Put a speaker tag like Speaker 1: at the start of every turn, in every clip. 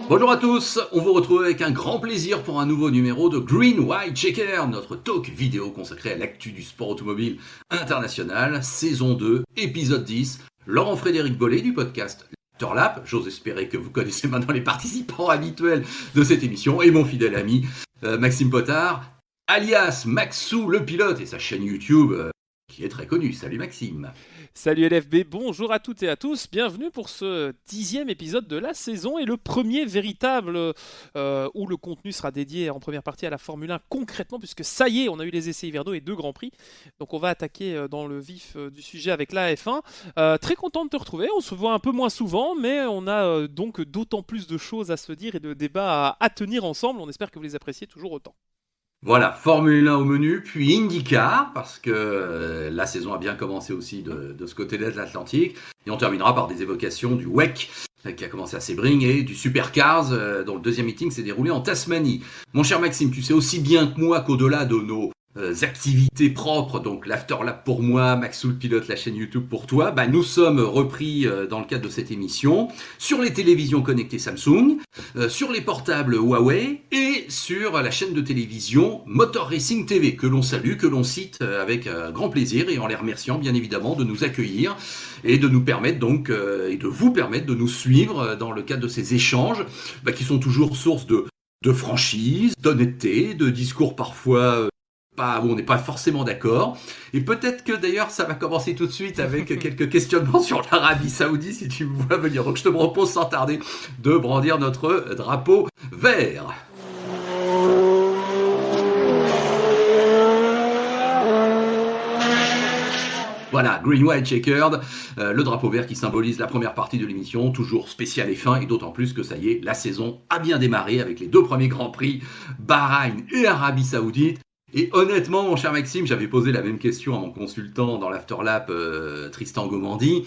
Speaker 1: Bonjour à tous, on vous retrouve avec un grand plaisir pour un nouveau numéro de Green White Checker, notre talk vidéo consacré à l'actu du sport automobile international, saison 2, épisode 10. Laurent-Frédéric Bollet du podcast Lap, j'ose espérer que vous connaissez maintenant les participants habituels de cette émission, et mon fidèle ami Maxime Potard, alias Maxou le pilote, et sa chaîne YouTube qui est très connue. Salut Maxime.
Speaker 2: Salut LFB, bonjour à toutes et à tous, bienvenue pour ce 10e épisode de la saison et le premier véritable où le contenu sera dédié en première partie à la Formule 1 concrètement, puisque ça y est, on a eu les essais hivernaux et 2 Grands Prix, donc on va attaquer dans le vif du sujet avec la F1. Très content de te retrouver, on se voit un peu moins souvent, mais on a donc d'autant plus de choses à se dire et de débats à tenir ensemble, on espère que vous les appréciez toujours autant.
Speaker 1: Voilà, Formule 1 au menu, puis IndyCar, parce que la saison a bien commencé aussi de ce côté-là de l'Atlantique. Et on terminera par des évocations du WEC, qui a commencé à Sebring, et du Supercars, dont le deuxième meeting s'est déroulé en Tasmanie. Mon cher Maxime, tu sais aussi bien que moi qu'au-delà de nos activités propres, donc l'Afterlap pour moi, Maxou le pilote, la chaîne YouTube pour toi, nous sommes repris dans le cadre de cette émission sur les télévisions connectées Samsung, sur les portables Huawei et sur la chaîne de télévision Motor Racing TV, que l'on salue, que l'on cite avec grand plaisir, et en les remerciant bien évidemment de nous accueillir et de nous permettre donc et de vous permettre de nous suivre dans le cadre de ces échanges qui sont toujours source de franchise, d'honnêteté, de discours parfois où on n'est pas forcément d'accord. Et peut-être que d'ailleurs ça va commencer tout de suite avec quelques questionnements sur l'Arabie Saoudite, si tu me vois venir. Donc je te propose sans tarder de brandir notre drapeau vert. Voilà, Green White Checkered, le drapeau vert qui symbolise la première partie de l'émission, toujours spéciale et fin, et d'autant plus que ça y est, la saison a bien démarré avec les 2 premiers Grands Prix, Bahreïn et Arabie Saoudite. Et honnêtement, mon cher Maxime, j'avais posé la même question à mon consultant dans l'Afterlap, Tristan Gomandi.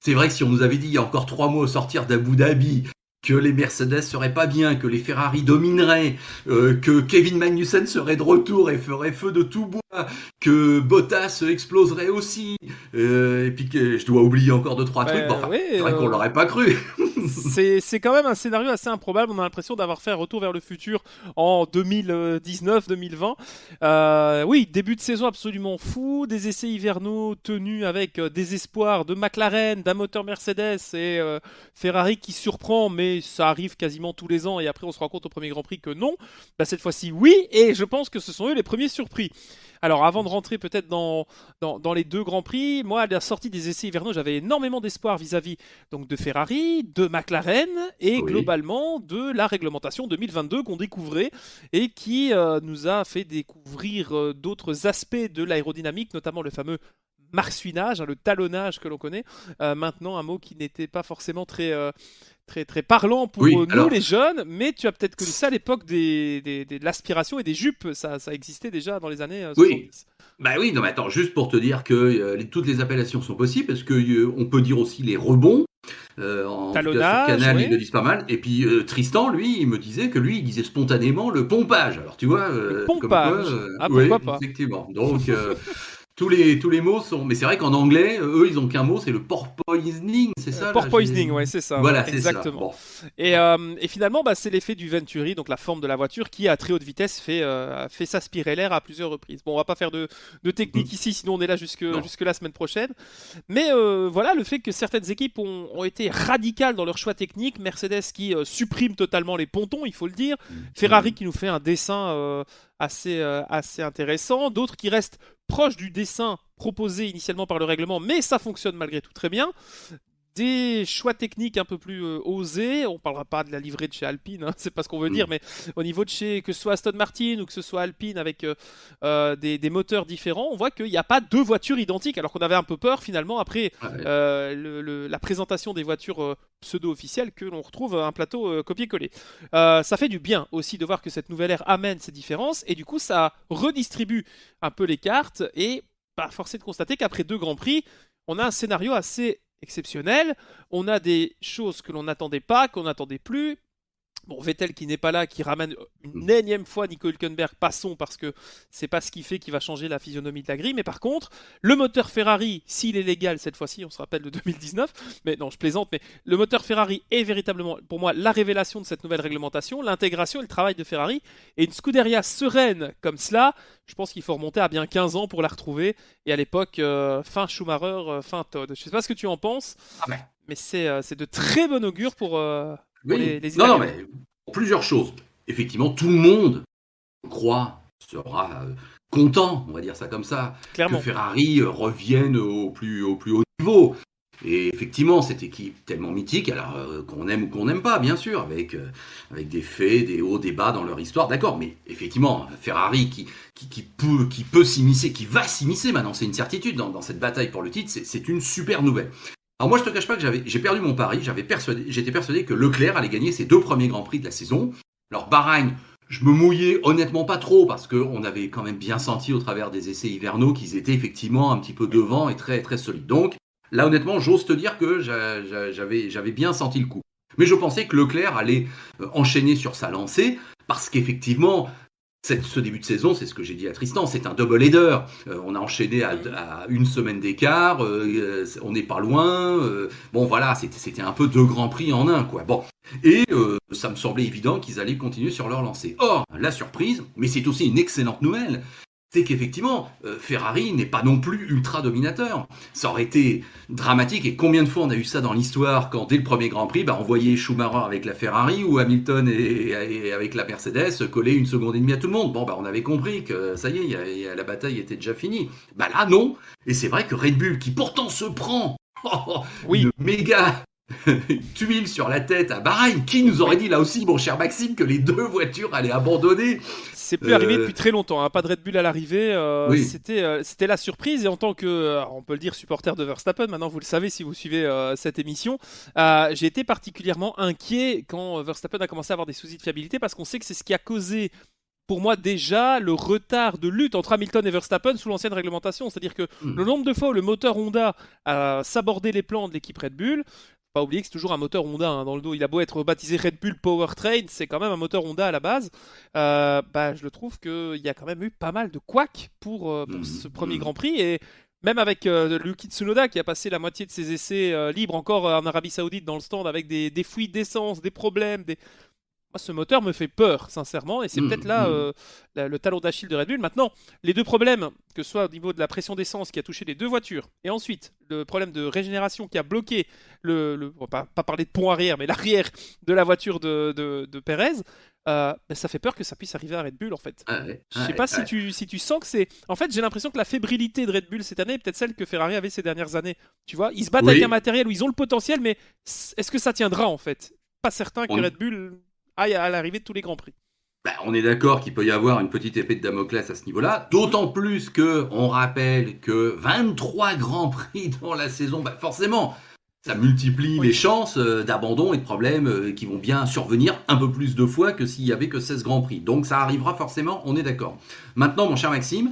Speaker 1: C'est vrai que si on nous avait dit il y a encore 3 mois au sortir d'Abu Dhabi que les Mercedes seraient pas bien, que les Ferrari domineraient, que Kevin Magnussen serait de retour et ferait feu de tout bois, que Bottas exploserait aussi, et puis que je dois oublier encore 2-3 trucs. Bon, enfin,
Speaker 2: Oui,
Speaker 1: c'est vrai qu'on l'aurait pas cru.
Speaker 2: c'est quand même un scénario assez improbable. On a l'impression d'avoir fait un retour vers le futur en 2019-2020. Oui, début de saison absolument fou, des essais hivernaux tenus avec des espoirs de McLaren, d'un moteur Mercedes et Ferrari qui surprend, mais ça arrive quasiment tous les ans et après on se rend compte au premier Grand Prix que non. Cette fois-ci oui, et je pense que ce sont eux les premiers surpris. Alors avant de rentrer peut-être dans les 2 Grands Prix, moi à la sortie des essais hivernaux j'avais énormément d'espoir vis-à-vis donc de Ferrari, de McLaren et
Speaker 1: Oui.
Speaker 2: globalement de la réglementation 2022 qu'on découvrait et qui nous a fait découvrir d'autres aspects de l'aérodynamique, notamment le fameux marsuinage, le talonnage que l'on connaît. Maintenant, un mot qui n'était pas forcément très parlant pour
Speaker 1: Oui,
Speaker 2: nous
Speaker 1: alors,
Speaker 2: les jeunes, mais tu as peut-être connu ça à l'époque de l'aspiration et des jupes, ça existait déjà dans les années
Speaker 1: oui.
Speaker 2: 70.
Speaker 1: Oui, non mais attends, juste pour te dire que toutes les appellations sont possibles, parce que on peut dire aussi les rebonds. En tout cas sur
Speaker 2: Talonnage,
Speaker 1: Canal, ils le
Speaker 2: oui.
Speaker 1: disent pas mal. Et puis Tristan, lui, il me disait que lui, il disait spontanément le pompage. Alors tu vois,
Speaker 2: Le
Speaker 1: comme quoi,
Speaker 2: pompage. Ah,
Speaker 1: oui,
Speaker 2: pourquoi pas.
Speaker 1: effectivement. Donc tous les mots sont. Mais c'est vrai qu'en anglais, eux, ils ont qu'un mot, c'est le porpoising, c'est ça là.
Speaker 2: Port poisoning, ouais, c'est ça, ouais,
Speaker 1: Voilà, c'est ça.
Speaker 2: exactement.
Speaker 1: Bon.
Speaker 2: Et finalement, c'est l'effet du Venturi, donc la forme de la voiture, qui à très haute vitesse fait s'aspirer l'air à plusieurs reprises. Bon, on va pas faire de technique ici, sinon on est là
Speaker 1: Non.
Speaker 2: jusque la semaine prochaine. Mais voilà, le fait que certaines équipes ont été radicales dans leur choix technique, Mercedes qui supprime totalement les pontons, il faut le dire, Ferrari qui nous fait un dessin assez intéressant, d'autres qui restent proches du dessin proposé initialement par le règlement, mais ça fonctionne malgré tout très bien. Des choix techniques un peu plus osés. On parlera pas de la livrée de chez Alpine, c'est pas ce qu'on veut dire, mais au niveau de chez que ce soit Aston Martin ou que ce soit Alpine avec des moteurs différents, on voit qu'il n'y a pas 2 voitures identiques, alors qu'on avait un peu peur finalement après
Speaker 1: Ouais.
Speaker 2: la présentation des voitures pseudo-officielles que l'on retrouve un plateau copier-coller. Ça fait du bien aussi de voir que cette nouvelle ère amène ces différences et du coup ça redistribue un peu les cartes et force est de constater qu'après 2 Grands Prix, on a un scénario assez exceptionnel. On a des choses que l'on n'attendait pas, qu'on n'attendait plus. Bon, Vettel qui n'est pas là, qui ramène une énième fois Nico Hülkenberg, passons parce que c'est pas ce qui fait qui va changer la physionomie de la grille. Mais par contre, le moteur Ferrari, s'il est légal cette fois-ci, on se rappelle de 2019, mais non, je plaisante, mais le moteur Ferrari est véritablement pour moi la révélation de cette nouvelle réglementation, l'intégration et le travail de Ferrari. Et une Scuderia sereine comme cela, je pense qu'il faut remonter à bien 15 ans pour la retrouver. Et à l'époque, fin Schumacher, fin Todd. Je sais pas ce que tu en penses,
Speaker 1: Ah ben,
Speaker 2: mais c'est de très bon augure pour
Speaker 1: oui.
Speaker 2: les
Speaker 1: Non,
Speaker 2: Italiens.
Speaker 1: mais plusieurs choses. Effectivement, tout le monde, je crois, sera content, on va dire ça comme ça, que
Speaker 2: Clairement.
Speaker 1: Ferrari revienne au plus haut niveau. Et effectivement, cette équipe tellement mythique, alors qu'on aime ou qu'on n'aime pas, bien sûr, avec des faits, des hauts, des bas dans leur histoire, d'accord, mais effectivement, Ferrari qui peut s'immiscer, qui va s'immiscer maintenant, c'est une certitude dans cette bataille pour le titre, c'est une super nouvelle. Alors moi, je te cache pas que j'ai perdu mon pari, j'étais persuadé que Leclerc allait gagner ses 2 premiers Grands Prix de la saison. Alors Bahreïn, je me mouillais honnêtement pas trop parce qu'on avait quand même bien senti au travers des essais hivernaux qu'ils étaient effectivement un petit peu devant et très très solides. Donc là, honnêtement, j'ose te dire que j'avais bien senti le coup. Mais je pensais que Leclerc allait enchaîner sur sa lancée parce qu'effectivement, ce début de saison, c'est ce que j'ai dit à Tristan, c'est un double header. On a enchaîné à une semaine d'écart, on n'est pas loin. Bon voilà, c'était un peu 2 grands prix en un, quoi. Bon, et ça me semblait évident qu'ils allaient continuer sur leur lancée. Or, la surprise, mais c'est aussi une excellente nouvelle, c'est qu'effectivement, Ferrari n'est pas non plus ultra dominateur. Ça aurait été dramatique, et combien de fois on a eu ça dans l'histoire, quand dès le premier Grand Prix, on voyait Schumacher avec la Ferrari ou Hamilton et avec la Mercedes coller 1 seconde et demie à tout le monde. Bon, on avait compris que ça y est, la bataille était déjà finie. Là, non. Et c'est vrai que Red Bull, qui pourtant se prend une méga tuile sur la tête à Bahreïn, qui nous aurait dit là aussi, mon cher Maxime, que les 2 voitures allaient abandonner.
Speaker 2: C'est plus arrivé depuis très longtemps, hein. Pas de Red Bull à l'arrivée.
Speaker 1: Oui.
Speaker 2: C'était la surprise. Et en tant que, on peut le dire, supporter de Verstappen, maintenant vous le savez si vous suivez cette émission, j'ai été particulièrement inquiet quand Verstappen a commencé à avoir des soucis de fiabilité parce qu'on sait que c'est ce qui a causé pour moi déjà le retard de lutte entre Hamilton et Verstappen sous l'ancienne réglementation. C'est-à-dire que le nombre de fois où le moteur Honda a sabordé les plans de l'équipe Red Bull, pas oublier que c'est toujours un moteur Honda, hein, dans le dos. Il a beau être baptisé Red Bull Powertrain, c'est quand même un moteur Honda à la base. Je le trouve qu'il y a quand même eu pas mal de couacs pour ce premier Grand Prix. Et même avec Yuki Tsunoda qui a passé la moitié de ses essais libres encore en Arabie Saoudite dans le stand avec des fuites d'essence, des problèmes, Moi, ce moteur me fait peur, sincèrement, et c'est peut-être là le talon d'Achille de Red Bull. Maintenant, les 2 problèmes, que ce soit au niveau de la pression d'essence qui a touché les 2 voitures, et ensuite le problème de régénération qui a bloqué on va pas parler de pont arrière, mais l'arrière de la voiture de Perez, ça fait peur que ça puisse arriver à Red Bull, en fait. Je sais pas si tu sens que c'est... En fait, j'ai l'impression que la fébrilité de Red Bull cette année est peut-être celle que Ferrari avait ces dernières années. Tu vois, ils se battent avec un matériel où ils ont le potentiel, mais est-ce que ça tiendra, en fait? Pas certain que Red Bull aille à l'arrivée de tous les Grands Prix.
Speaker 1: On est d'accord qu'il peut y avoir une petite épée de Damoclès à ce niveau-là, d'autant plus que on rappelle que 23 Grands Prix dans la saison, forcément, ça multiplie les chances d'abandon et de problèmes qui vont bien survenir un peu plus de fois que s'il y avait que 16 Grands Prix. Donc ça arrivera forcément, on est d'accord. Maintenant, mon cher Maxime,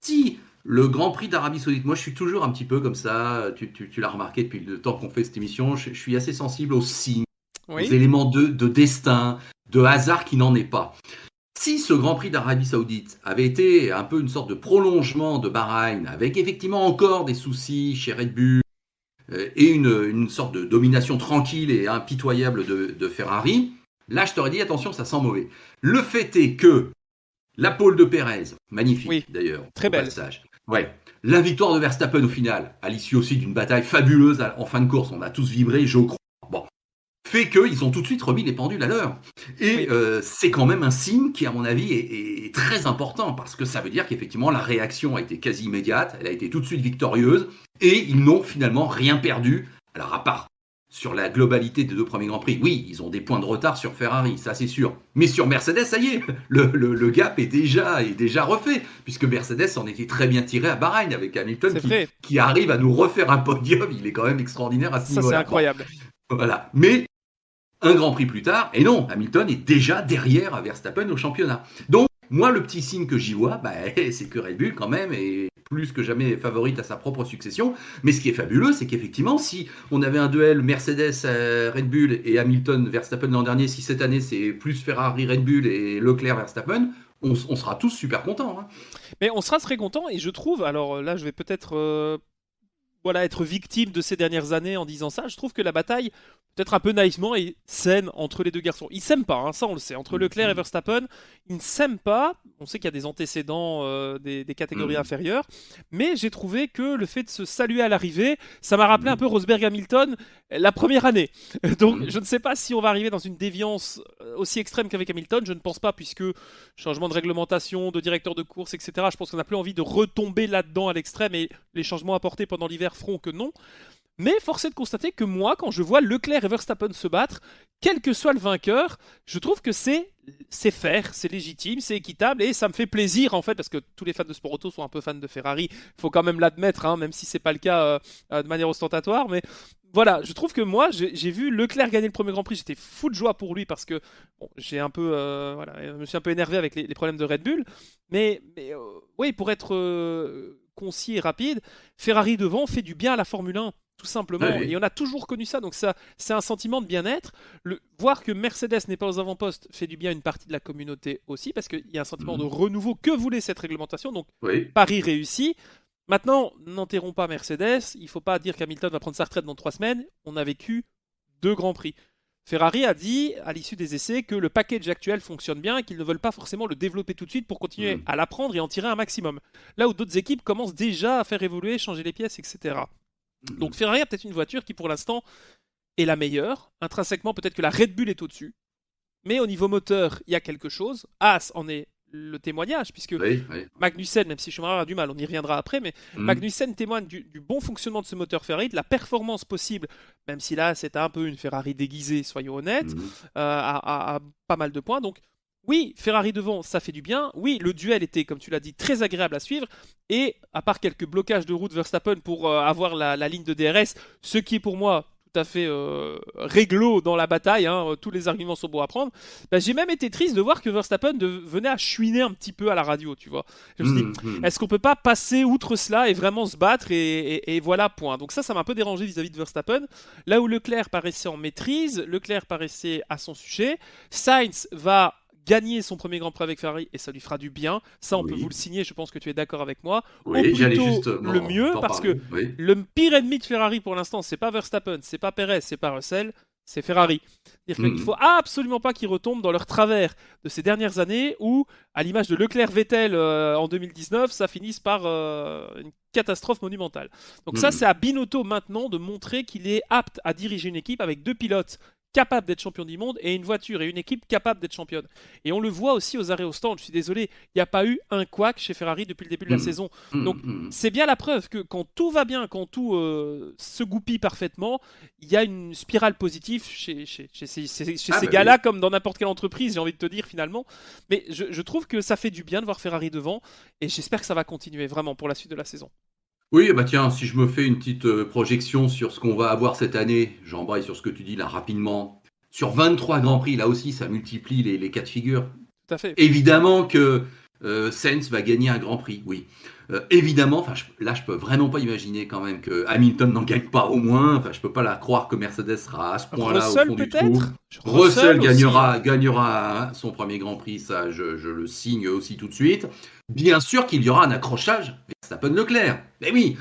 Speaker 1: si le Grand Prix d'Arabie Saoudite, moi je suis toujours un petit peu comme ça, tu l'as remarqué depuis le temps qu'on fait cette émission, je suis assez sensible aux signes, aux éléments de destin, de hasard qui n'en est pas. Si ce Grand Prix d'Arabie Saoudite avait été un peu une sorte de prolongement de Bahreïn, avec effectivement encore des soucis chez Red Bull, et une sorte de domination tranquille et impitoyable de Ferrari, là je t'aurais dit attention, ça sent mauvais. Le fait est que la pole de Perez, magnifique d'ailleurs,
Speaker 2: très belle.
Speaker 1: Passage. Ouais. La victoire de Verstappen au final, à l'issue aussi d'une bataille fabuleuse en fin de course, on a tous vibré, je crois. Bon, fait qu'ils ont tout de suite remis les pendules à l'heure. Et c'est quand même un signe qui, à mon avis, est très important, parce que ça veut dire qu'effectivement, la réaction a été quasi immédiate, elle a été tout de suite victorieuse, et ils n'ont finalement rien perdu. Alors, à part sur la globalité des 2 premiers Grands Prix, oui, ils ont des points de retard sur Ferrari, ça c'est sûr. Mais sur Mercedes, ça y est, le gap est déjà refait, puisque Mercedes en était très bien tiré à Bahreïn, avec Hamilton qui arrive à nous refaire un podium, il est quand même extraordinaire à ce niveau-là.
Speaker 2: Ça, c'est incroyable.
Speaker 1: Bon, voilà, mais un Grand Prix plus tard, et non, Hamilton est déjà derrière Verstappen au championnat. Donc, moi, le petit signe que j'y vois, c'est que Red Bull, quand même, est plus que jamais favorite à sa propre succession. Mais ce qui est fabuleux, c'est qu'effectivement, si on avait un duel Mercedes-Red Bull et Hamilton-Verstappen l'an dernier, si cette année c'est plus Ferrari-Red Bull et Leclerc-Verstappen, on sera tous super contents. Hein.
Speaker 2: Mais on sera très contents et je trouve, alors là je vais peut-être être victime de ces dernières années en disant ça, je trouve que la bataille, peut-être un peu naïvement, est saine entre les deux garçons. Ils s'aiment pas, hein, ça on le sait. Entre Leclerc et Verstappen, ils ne s'aiment pas. On sait qu'il y a des antécédents des catégories inférieures, mais j'ai trouvé que le fait de se saluer à l'arrivée, ça m'a rappelé un peu Rosberg-Hamilton la première année. Donc je ne sais pas si on va arriver dans une déviance aussi extrême qu'avec Hamilton, je ne pense pas, puisque changement de réglementation, de directeur de course, etc. Je pense qu'on n'a plus envie de retomber là-dedans à l'extrême, et les changements apportés pendant l'hiver feront que non. Mais force est de constater que moi, quand je vois Leclerc et Verstappen se battre, quel que soit le vainqueur, je trouve que c'est fair, c'est légitime, c'est équitable, et ça me fait plaisir en fait, parce que tous les fans de sport auto sont un peu fans de Ferrari, il faut quand même l'admettre, hein, même si c'est pas le cas de manière ostentatoire. Mais voilà, je trouve que moi, j'ai vu Leclerc gagner le premier Grand Prix, j'étais fou de joie pour lui, parce que bon, j'ai un peu, je me suis un peu énervé avec les problèmes de Red Bull, mais oui, pour être concis et rapide, Ferrari devant fait du bien à la Formule 1. Tout simplement,
Speaker 1: Oui.
Speaker 2: et on a toujours connu ça, donc ça, c'est un sentiment de bien-être. Voir que Mercedes n'est pas aux avant-postes fait du bien à une partie de la communauté aussi, parce qu'il y a un sentiment de renouveau que voulait cette réglementation, donc Paris réussi. Maintenant, n'enterrons pas Mercedes, il ne faut pas dire qu'Hamilton va prendre sa retraite dans 3 semaines, on a vécu 2 Grands Prix. Ferrari a dit, à l'issue des essais, que le package actuel fonctionne bien et qu'ils ne veulent pas forcément le développer tout de suite pour continuer à l'apprendre et en tirer un maximum. Là où d'autres équipes commencent déjà à faire évoluer, changer les pièces, etc. Donc Ferrari a peut-être une voiture qui pour l'instant est la meilleure. Intrinsèquement, peut-être que la Red Bull est au-dessus. Mais au niveau moteur, il y a quelque chose. Haas en est le témoignage, puisque Magnussen, même si Schumacher a du mal, on y reviendra après, mais Magnussen témoigne du bon fonctionnement de ce moteur Ferrari, de la performance possible, même si là c'est un peu une Ferrari déguisée, soyons honnêtes, à pas mal de points. Donc oui, Ferrari devant, ça fait du bien. Oui, le duel était, comme tu l'as dit, très agréable à suivre. Et à part quelques blocages de route Verstappen pour avoir la ligne de DRS, ce qui est pour moi tout à fait réglo dans la bataille, hein, tous les arguments sont beaux à prendre, bah, j'ai même été triste de voir que Verstappen venait à chouiner un petit peu à la radio, tu vois. Je me suis dit, est-ce qu'on peut pas passer outre cela et vraiment se battre et voilà, point. Donc ça m'a un peu dérangé vis-à-vis de Verstappen. Là où Leclerc paraissait en maîtrise, Leclerc paraissait à son sujet, Sainz va gagner son premier Grand Prix avec Ferrari et ça lui fera du bien. Ça, on peut vous le signer, je pense que tu es d'accord avec moi.
Speaker 1: Oui, j'allais juste
Speaker 2: le mieux, parce que le pire ennemi de Ferrari pour l'instant, c'est pas Verstappen, c'est pas Perez, c'est pas Russell, c'est Ferrari. C'est-à-dire qu'il faut absolument pas qu'ils retombent dans leur travers de ces dernières années où, à l'image de Leclerc-Vettel en 2019, ça finisse par une catastrophe monumentale. Donc ça, c'est à Binotto maintenant de montrer qu'il est apte à diriger une équipe avec 2 pilotes capable d'être champion du monde et une voiture et une équipe capable d'être championne. Et on le voit aussi aux arrêts au stand. Je suis désolé, il n'y a pas eu un couac chez Ferrari depuis le début de la saison. Donc c'est bien la preuve que quand tout va bien, quand tout se goupille parfaitement, il y a une spirale positive chez ces gars-là, comme dans n'importe quelle entreprise, j'ai envie de te dire finalement. Mais je trouve que ça fait du bien de voir Ferrari devant et j'espère que ça va continuer vraiment pour la suite de la saison.
Speaker 1: Oui, bah tiens, si je me fais une petite projection sur ce qu'on va avoir cette année, j'embraye sur ce que tu dis là rapidement. Sur 23 Grands Prix, là aussi, ça multiplie les cas de figure.
Speaker 2: Tout à fait.
Speaker 1: Évidemment que Sainz va gagner un Grand Prix, oui. Évidemment, là, je peux vraiment pas imaginer quand même que Hamilton n'en gagne pas au moins. Enfin, je peux pas la croire que Mercedes sera à ce point-là au fond du trou. Russell gagnera son premier Grand Prix, ça, je le signe aussi tout de suite. Bien sûr qu'il y aura un accrochage Verstappen-Leclerc. Mais oui,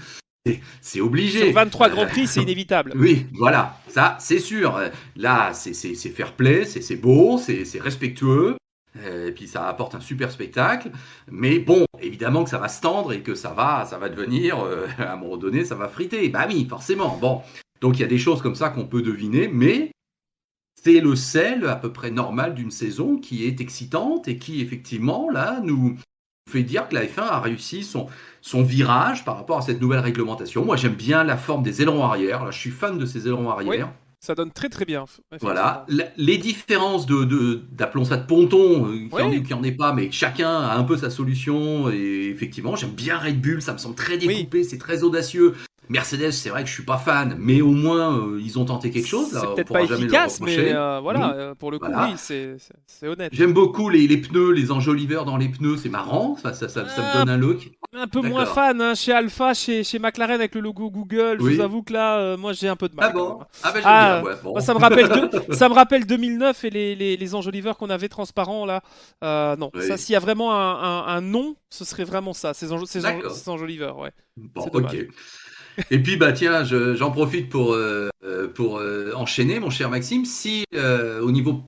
Speaker 1: c'est obligé.
Speaker 2: Sur 23 Grands Prix, c'est inévitable.
Speaker 1: Oui, voilà, ça, c'est sûr. Là, c'est fair play, c'est beau, c'est respectueux. Et puis ça apporte un super spectacle, mais bon, évidemment que ça va se tendre et que ça va devenir, à un moment donné, ça va friter. Bah oui, forcément. Bon, donc il y a des choses comme ça qu'on peut deviner, mais c'est le sel à peu près normal d'une saison qui est excitante et qui effectivement là nous fait dire que la F1 a réussi son virage par rapport à cette nouvelle réglementation. Moi, j'aime bien la forme des ailerons arrière. Là, je suis fan de ces ailerons arrière.
Speaker 2: Oui. Ça donne très très bien.
Speaker 1: Voilà, les différences d'appelons ça de ponton, qui en est pas, mais chacun a un peu sa solution. Et effectivement, j'aime bien Red Bull, ça me semble très découpé, c'est très audacieux. Mercedes, c'est vrai que je suis pas fan, mais au moins ils ont tenté quelque chose.
Speaker 2: C'est
Speaker 1: Là, on
Speaker 2: peut-être pas
Speaker 1: pourra jamais leur
Speaker 2: efficace, mais
Speaker 1: reprocher.
Speaker 2: pour le coup,
Speaker 1: Voilà.
Speaker 2: oui, c'est honnête.
Speaker 1: J'aime beaucoup les pneus, les enjoliveurs dans les pneus, c'est marrant, ça me
Speaker 2: Euh,
Speaker 1: donne un look.
Speaker 2: un peu moins
Speaker 1: D'accord.
Speaker 2: fan, hein, chez Alpha, chez McLaren avec le logo Google. Je vous
Speaker 1: Oui.
Speaker 2: avoue que là, moi, j'ai un peu de
Speaker 1: Ah
Speaker 2: mal quand même.
Speaker 1: bon? Ah ben j'aime bien,
Speaker 2: Ah,
Speaker 1: ouais,
Speaker 2: moi,
Speaker 1: bon.
Speaker 2: ça me rappelle 2009 et les enjoliveurs qu'on avait transparents là. Non, ça,
Speaker 1: Oui.
Speaker 2: s'il y a vraiment un nom, ce serait vraiment ça,
Speaker 1: D'accord.
Speaker 2: ces enjoliveurs, ouais.
Speaker 1: Bon,
Speaker 2: C'est
Speaker 1: ok.
Speaker 2: dommage.
Speaker 1: Et puis bah tiens, j'en profite pour enchaîner, mon cher Maxime. Si au niveau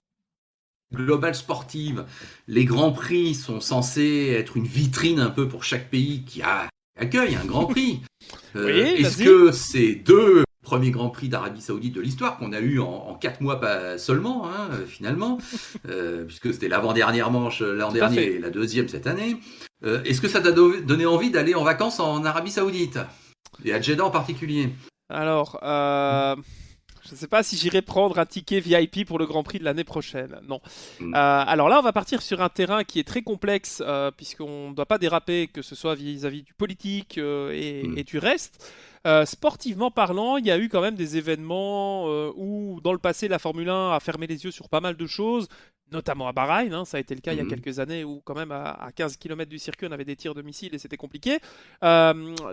Speaker 1: global sportive, les grands prix sont censés être une vitrine un peu pour chaque pays accueille un grand prix.
Speaker 2: Oui,
Speaker 1: Est-ce
Speaker 2: vas-y.
Speaker 1: que ces deux premiers grands prix d'Arabie Saoudite de l'histoire qu'on a eu en 4 mois pas seulement, hein, finalement, puisque c'était l'avant-dernière manche l'an
Speaker 2: Tout à
Speaker 1: dernier
Speaker 2: fait.
Speaker 1: et la deuxième cette année, est-ce que ça t'a donné envie d'aller en vacances en Arabie Saoudite et à Jeddah en particulier?
Speaker 2: Alors, je ne sais pas si j'irai prendre un ticket VIP pour le Grand Prix de l'année prochaine. Non.
Speaker 1: Hmm.
Speaker 2: Alors là, on va partir sur un terrain qui est très complexe, puisqu'on ne doit pas déraper, que ce soit vis-à-vis du politique et
Speaker 1: Hmm.
Speaker 2: du reste. Sportivement parlant, il y a eu quand même des événements où, dans le passé, la Formule 1 a fermé les yeux sur pas mal de choses, notamment à Bahreïn. Hein, ça a été le cas il y a
Speaker 1: Hmm.
Speaker 2: quelques années où, quand même, à 15 km du circuit, on avait des tirs de missiles et c'était compliqué.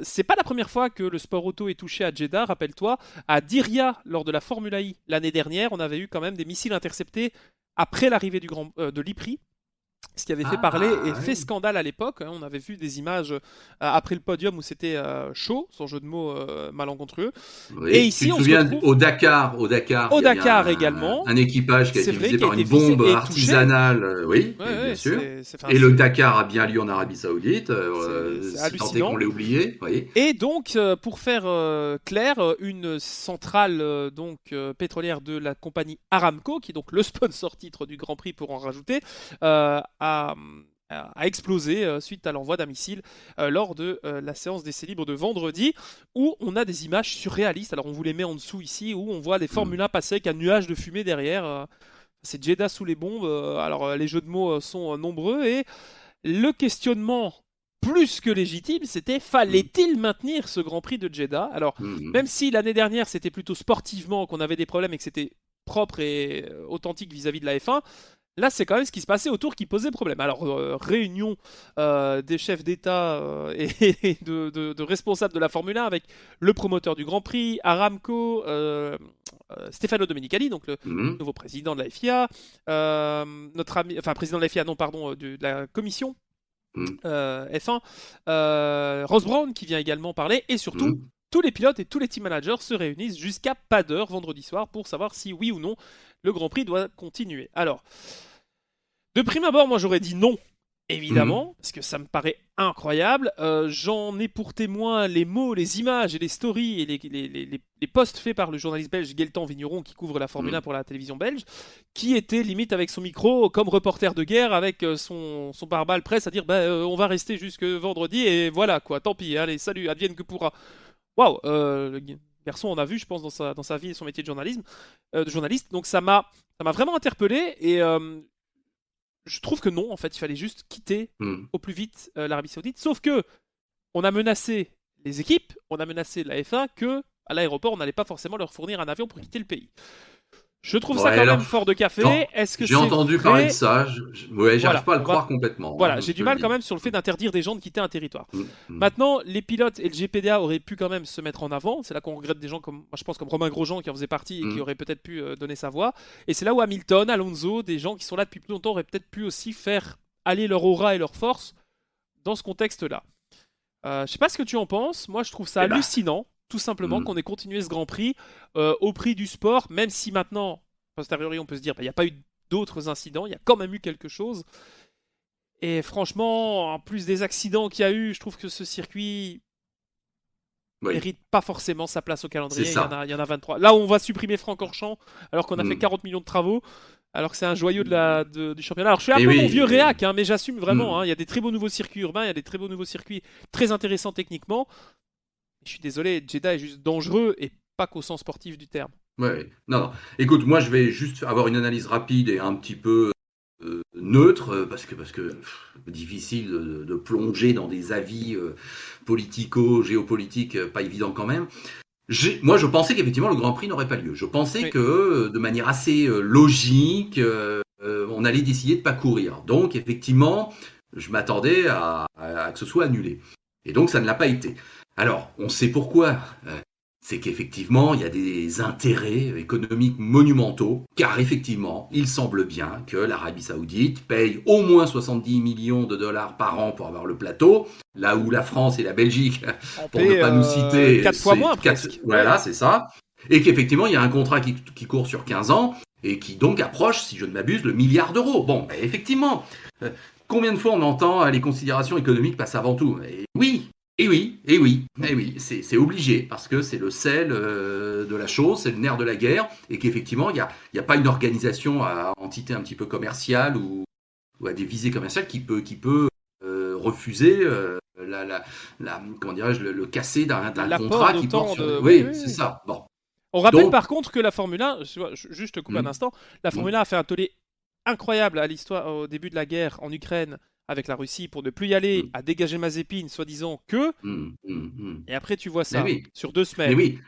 Speaker 2: C'est pas la première fois que le sport auto est touché à Jeddah, rappelle-toi. À Diriyah, lors de la Formula I l'année dernière, on avait eu quand même des missiles interceptés après l'arrivée de l'Ipri, ce qui avait fait parler et
Speaker 1: Ah,
Speaker 2: fait
Speaker 1: oui.
Speaker 2: scandale à l'époque. Hein. On avait vu des images après le podium où c'était chaud, sans jeu de mots malencontreux. Et
Speaker 1: Oui. Tu
Speaker 2: ici,
Speaker 1: te
Speaker 2: on se
Speaker 1: souviens
Speaker 2: retrouve
Speaker 1: au Dakar,
Speaker 2: au
Speaker 1: il y a bien
Speaker 2: Dakar également.
Speaker 1: un équipage qui a
Speaker 2: C'est
Speaker 1: été
Speaker 2: vrai
Speaker 1: visé
Speaker 2: qu'il a
Speaker 1: par
Speaker 2: été
Speaker 1: une
Speaker 2: visé
Speaker 1: bombe
Speaker 2: et touché.
Speaker 1: artisanale, oui,
Speaker 2: Ouais,
Speaker 1: bien
Speaker 2: ouais,
Speaker 1: sûr.
Speaker 2: enfin,
Speaker 1: Et le Dakar a bien lieu en Arabie Saoudite,
Speaker 2: c'est
Speaker 1: si tant est qu'on
Speaker 2: hallucinant.
Speaker 1: l'ait oublié, oui.
Speaker 2: Et donc, pour faire clair, une centrale pétrolière de la compagnie Aramco, qui est donc le sponsor titre du Grand Prix pour en rajouter, a explosé suite à l'envoi d'un missile lors de la séance d'essai libre de vendredi, où on a des images surréalistes. Alors, on vous les met en dessous ici, où on voit les
Speaker 1: Hmm.
Speaker 2: Formule 1 passer avec un nuage de fumée derrière. C'est Jeddah sous les bombes. Alors, les jeux de mots sont nombreux et le questionnement plus que légitime, c'était
Speaker 1: Hmm.
Speaker 2: fallait-il maintenir ce Grand Prix de Jeddah? Alors,
Speaker 1: Hmm.
Speaker 2: même si l'année dernière c'était plutôt sportivement qu'on avait des problèmes et que c'était propre et authentique vis-à-vis de la F1, là c'est quand même ce qui se passait autour qui posait problème. Alors, réunion des chefs d'État et de responsables de la Formule 1 avec le promoteur du Grand Prix, Aramco, Stefano Domenicali, donc le
Speaker 1: Hmm.
Speaker 2: nouveau président de la FIA, notre ami, enfin président de la FIA, non pardon, de la commission
Speaker 1: Hmm.
Speaker 2: F1, Ross Brown qui vient également parler, et surtout,
Speaker 1: Hmm.
Speaker 2: tous les pilotes et tous les team managers se réunissent jusqu'à pas d'heure vendredi soir pour savoir si oui ou non le Grand Prix doit continuer. Alors, de prime abord, moi j'aurais dit non,
Speaker 1: Hmm.
Speaker 2: évidemment, parce que ça me paraît incroyable. J'en ai pour témoin les mots, les images et les stories et les posts faits par le journaliste belge Gaëtan Vigneron qui couvre la Formule 1
Speaker 1: Hmm.
Speaker 2: pour la télévision belge, qui était limite avec son micro comme reporter de guerre avec son pare-balles presse à dire bah, on va rester jusque vendredi et voilà quoi, tant pis, allez, salut, advienne que pourra. Waouh, le garçon on a vu, je pense, dans sa vie et son métier de journaliste, donc ça m'a vraiment interpellé et je trouve que non, en fait, il fallait juste quitter
Speaker 1: Hmm.
Speaker 2: au plus vite l'Arabie Saoudite. Sauf que on a menacé les équipes, on a menacé la F1 que à l'aéroport, on n'allait pas forcément leur fournir un avion pour quitter le pays. Je trouve ça
Speaker 1: Ouais,
Speaker 2: quand
Speaker 1: alors,
Speaker 2: même fort de café. Est-ce que
Speaker 1: j'ai
Speaker 2: c'est
Speaker 1: entendu parler de
Speaker 2: vrai?
Speaker 1: ça, ouais, j'arrive
Speaker 2: Voilà,
Speaker 1: pas à le croire complètement,
Speaker 2: voilà,
Speaker 1: hein,
Speaker 2: j'ai
Speaker 1: je
Speaker 2: du
Speaker 1: te le
Speaker 2: mal quand
Speaker 1: dis.
Speaker 2: même sur le fait d'interdire des gens de quitter un territoire.
Speaker 1: Hmm. Hmm.
Speaker 2: Maintenant, les pilotes et le GPDA auraient pu quand même se mettre en avant. C'est là qu'on regrette des gens comme, moi, je pense, comme Romain Grosjean qui en faisait partie et qui
Speaker 1: Hmm.
Speaker 2: aurait peut-être pu donner sa voix. Et c'est là où Hamilton, Alonso, des gens qui sont là depuis plus longtemps auraient peut-être pu aussi faire aller leur aura et leur force dans ce contexte-là. Je sais pas ce que tu en penses. Moi, je trouve ça
Speaker 1: Eh ben,
Speaker 2: hallucinant, tout simplement,
Speaker 1: hmm.
Speaker 2: qu'on ait continué ce Grand Prix au prix du sport, même si maintenant, posteriori, on peut se dire, bah, il n'y a pas eu d'autres incidents, il y a quand même eu quelque chose. Et franchement, en plus des accidents qu'il y a eu, je trouve que ce circuit
Speaker 1: Oui,
Speaker 2: mérite pas forcément sa place au
Speaker 1: c'est
Speaker 2: calendrier.
Speaker 1: ça.
Speaker 2: Il y en a 23. Là où on va supprimer Francorchamps, alors qu'on a fait
Speaker 1: Hmm.
Speaker 2: 40 millions de travaux, alors que c'est un joyau du championnat. Alors je suis un
Speaker 1: Et
Speaker 2: peu mon vieux
Speaker 1: oui, oui.
Speaker 2: réac, hein, mais j'assume vraiment.
Speaker 1: Hmm.
Speaker 2: Hein. Il y a des très beaux nouveaux circuits urbains, il y a des très beaux nouveaux circuits très intéressants techniquement. Je suis désolé, Jeddah est juste dangereux et pas qu'au sens sportif du terme.
Speaker 1: Ouais, ouais. Non, non. Écoute, moi, je vais juste avoir une analyse rapide et un petit peu neutre, parce que difficile de plonger dans des avis politico-géopolitiques, pas évident quand même. Moi, je pensais qu'effectivement le Grand Prix n'aurait pas lieu. Je pensais que de manière assez logique, on allait décider de pas courir. Donc, effectivement, je m'attendais à que ce soit annulé. Et donc, ça ne l'a pas été. Alors, on sait pourquoi. C'est qu'effectivement, il y a des intérêts économiques monumentaux, car effectivement, il semble bien que l'Arabie Saoudite paye au moins 70 millions de dollars par an pour avoir le plateau, là où la France et la Belgique, pour ne pas nous citer,
Speaker 2: 4 fois moins presque.
Speaker 1: Voilà, c'est ça. Et qu'effectivement, il y a un contrat qui court sur 15 ans et qui donc approche, si je ne m'abuse, le milliard d'euros. Bon, effectivement, combien de fois on entend les considérations économiques passent avant tout? Et oui, c'est obligé, parce que c'est le sel de la chose, c'est le nerf de la guerre, et qu'effectivement, il n'y a pas une organisation à entité un petit peu commerciale ou à des visées commerciales qui peut refuser comment dirais-je, le casser d'un contrat qui porte sur... Oui, c'est ça. Bon.
Speaker 2: On rappelle par contre que la Formule 1, juste te coupe un instant, la Formule 1 a fait un tollé incroyable à l'histoire au début de la guerre en Ukraine avec la Russie pour ne plus y aller, à dégager Mazepin, soi-disant que... Et après, tu vois ça sur 2 semaines.
Speaker 1: Mais oui.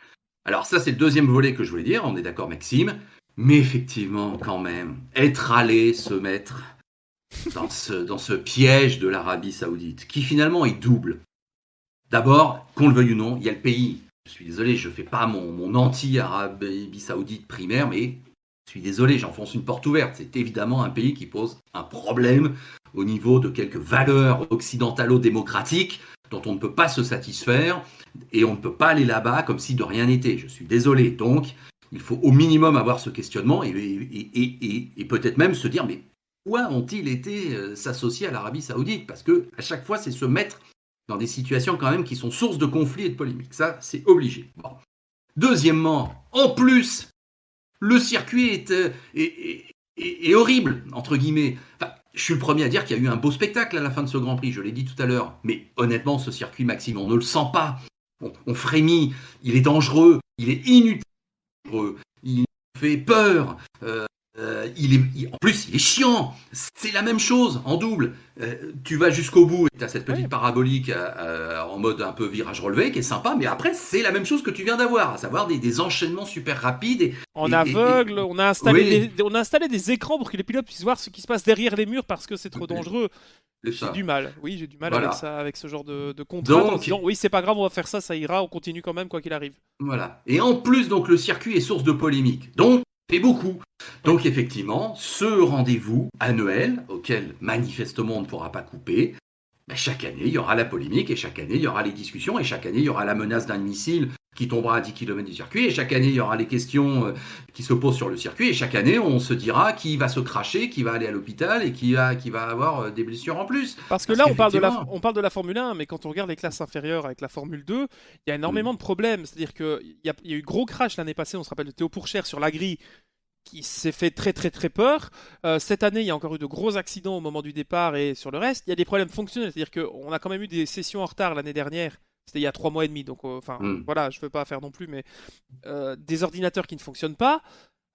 Speaker 1: Alors ça, c'est le deuxième volet que je voulais dire, on est d'accord Maxime, mais effectivement, quand même, être allé se mettre dans ce piège de l'Arabie Saoudite, qui finalement est double. D'abord, qu'on le veuille ou non, il y a le pays. Je suis désolé, je ne fais pas mon anti-Arabie Saoudite primaire, mais je suis désolé, j'enfonce une porte ouverte. C'est évidemment un pays qui pose un problème au niveau de quelques valeurs occidentalo-démocratiques dont on ne peut pas se satisfaire et on ne peut pas aller là-bas comme si de rien n'était. Je suis désolé. Donc, il faut au minimum avoir ce questionnement et peut-être même se dire, mais pourquoi ont-ils été s'associer à l'Arabie Saoudite? Parce que à chaque fois, c'est se mettre dans des situations quand même qui sont source de conflits et de polémiques. Ça, c'est obligé. Bon. Deuxièmement, en plus, le circuit est horrible, entre guillemets. Enfin, je suis le premier à dire qu'il y a eu un beau spectacle à la fin de ce Grand Prix, je l'ai dit tout à l'heure. Mais honnêtement, ce circuit, Maxime, on ne le sent pas. On frémit, il est dangereux, il est inutile, il fait peur. En plus, il est chiant. C'est la même chose en double. Tu vas jusqu'au bout et tu as cette petite parabolique en mode un peu virage relevé qui est sympa, mais après, c'est la même chose que tu viens d'avoir, à savoir des enchaînements super rapides.
Speaker 2: En aveugle, on a installé des écrans pour que les pilotes puissent voir ce qui se passe derrière les murs parce que c'est trop dangereux. J'ai du mal avec ce genre de contrainte en disant oui, c'est pas grave, on va faire ça, ça ira, on continue quand même quoi qu'il arrive.
Speaker 1: Voilà. Et en plus, donc, le circuit est source de polémique. Donc, c'est beaucoup. Donc effectivement, ce rendez-vous annuel, auquel manifestement on ne pourra pas couper, chaque année il y aura la polémique, et chaque année il y aura les discussions, et chaque année il y aura la menace d'un missile qui tombera à 10 km du circuit, et chaque année il y aura les questions qui se posent sur le circuit, et chaque année on se dira qui va se cracher, qui va aller à l'hôpital, et qui va avoir des blessures en plus.
Speaker 2: Parce que là on parle de la Formule 1, mais quand on regarde les classes inférieures avec la Formule 2, il y a énormément de problèmes. C'est-à-dire qu'il y a eu gros crash l'année passée, on se rappelle de Théo Pourchère sur la grille, qui s'est fait très très très peur. Cette année, il y a encore eu de gros accidents au moment du départ et sur le reste. Il y a des problèmes fonctionnels, c'est-à-dire qu'on a quand même eu des sessions en retard l'année dernière. C'était il y a 3 mois et demi, donc voilà, je ne veux pas faire non plus, mais des ordinateurs qui ne fonctionnent pas,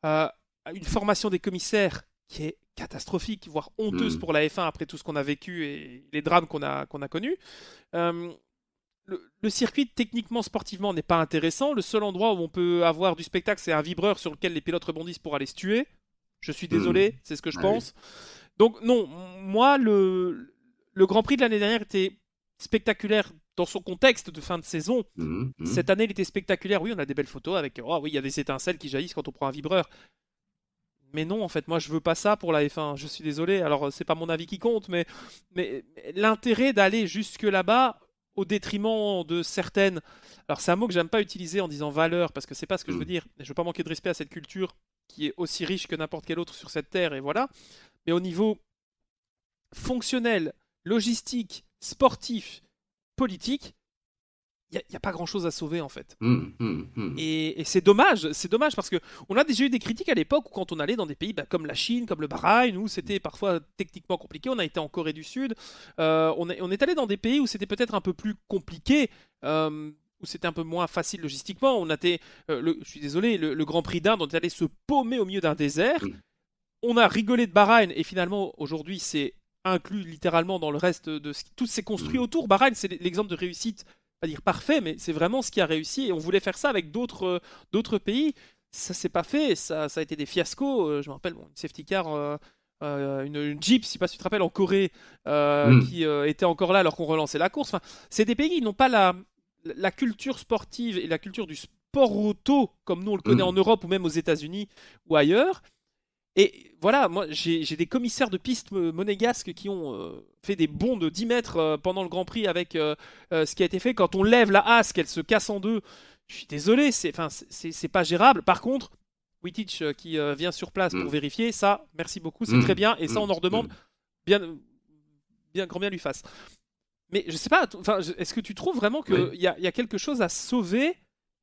Speaker 2: une formation des commissaires qui est catastrophique, voire honteuse pour la F1 après tout ce qu'on a vécu et les drames qu'on a connus. Le circuit, techniquement, sportivement, n'est pas intéressant. Le seul endroit où on peut avoir du spectacle, c'est un vibreur sur lequel les pilotes rebondissent pour aller se tuer. Je suis désolé, c'est ce que je pense. Donc non, moi, le Grand Prix de l'année dernière était spectaculaire dans son contexte de fin de saison. Cette année, il était spectaculaire. Oui, on a des belles photos avec... Oh oui, il y a des étincelles qui jaillissent quand on prend un vibreur. Mais non, en fait, moi, je veux pas ça pour la F1. Je suis désolé. Alors, c'est pas mon avis qui compte, mais l'intérêt d'aller jusque là-bas... au détriment de certaines... Alors c'est un mot que j'aime pas utiliser en disant valeur, parce que c'est pas ce que je veux dire. Je veux pas manquer de respect à cette culture qui est aussi riche que n'importe quelle autre sur cette terre, et voilà. Mais au niveau fonctionnel, logistique, sportif, politique, il n'y a pas grand-chose à sauver en fait. Et c'est dommage parce qu'on a déjà eu des critiques à l'époque où quand on allait dans des pays comme la Chine, comme le Bahreïn, où c'était parfois techniquement compliqué, on a été en Corée du Sud, on est allé dans des pays où c'était peut-être un peu plus compliqué, où c'était un peu moins facile logistiquement. Je suis désolé, le Grand Prix d'Inde, on est allé se paumer au milieu d'un désert. on a rigolé de Bahreïn et finalement aujourd'hui c'est inclus littéralement dans le reste de tout s'est construit autour. Bahreïn, c'est l'exemple de réussite, pas dire parfait, mais c'est vraiment ce qui a réussi et on voulait faire ça avec d'autres pays. Ça s'est pas fait, ça a été des fiascos. Je me rappelle, une safety car, une Jeep, si pas si tu te rappelles, en Corée, qui était encore là alors qu'on relançait la course. Enfin, c'est des pays qui n'ont pas la culture sportive et la culture du sport auto comme nous on le connaît en Europe ou même aux États-Unis ou ailleurs. Et voilà, moi j'ai des commissaires de piste monégasques qui ont fait des bonds de 10 mètres pendant le Grand Prix avec ce qui a été fait. Quand on lève la hasse, qu'elle se casse en deux, je suis désolé, c'est pas gérable. Par contre, Wittich qui vient sur place pour vérifier, ça, merci beaucoup, c'est très bien. Et ça, on en redemande bien grand bien lui fasse. Mais je sais pas, est-ce que tu trouves vraiment qu'il y a quelque chose à sauver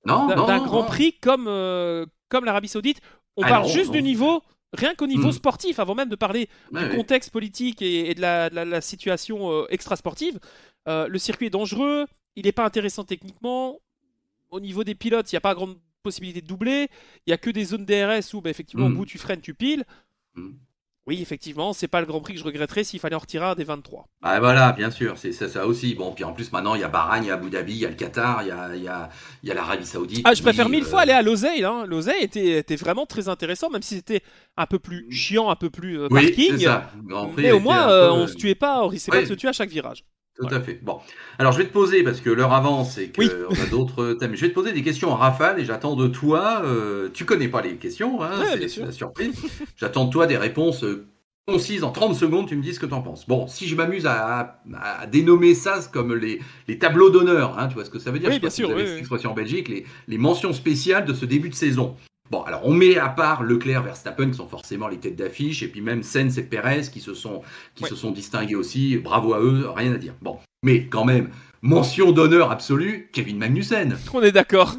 Speaker 2: d'un Grand Prix comme l'Arabie Saoudite? On parle juste du niveau. Rien qu'au niveau sportif, avant même de parler du contexte politique et de la situation extra-sportive, le circuit est dangereux, il n'est pas intéressant techniquement. Au niveau des pilotes, il n'y a pas grande possibilité de doubler. Il n'y a que des zones DRS où, effectivement, au bout, tu freines, tu piles. Oui, effectivement, c'est pas le Grand Prix que je regretterais s'il fallait en retirer un des 23.
Speaker 1: Ah voilà, bien sûr, c'est ça aussi. Bon, puis en plus maintenant il y a Bahreïn, il y a Abu Dhabi, il y a le Qatar, il y a l'Arabie Saoudite.
Speaker 2: Ah, je préfère 1000 fois aller à Losail. Losail était vraiment très intéressant, même si c'était un peu plus chiant, un peu plus parking.
Speaker 1: C'est ça. Grand Prix
Speaker 2: mais au moins, on se tuait pas, on risquait pas de se tuer à chaque virage.
Speaker 1: Tout à fait. Bon, alors je vais te poser, parce que l'heure avance et qu'on a d'autres thèmes, je vais te poser des questions en rafale et j'attends de toi, tu connais pas les questions, c'est la surprise, j'attends de toi des réponses concises en 30 secondes, tu me dis ce que tu en penses. Bon, si je m'amuse à dénommer ça comme les tableaux d'honneur, tu vois ce que ça veut dire?
Speaker 2: Oui, bien sûr.
Speaker 1: Cette expression en Belgique, les mentions spéciales de ce début de saison. Bon, alors on met à part Leclerc, Verstappen qui sont forcément les têtes d'affiche, et puis même Sainz et Perez qui se sont distingués aussi. Bravo à eux, rien à dire. Bon, mais quand même, mention d'honneur absolue, Kevin Magnussen.
Speaker 2: On est d'accord.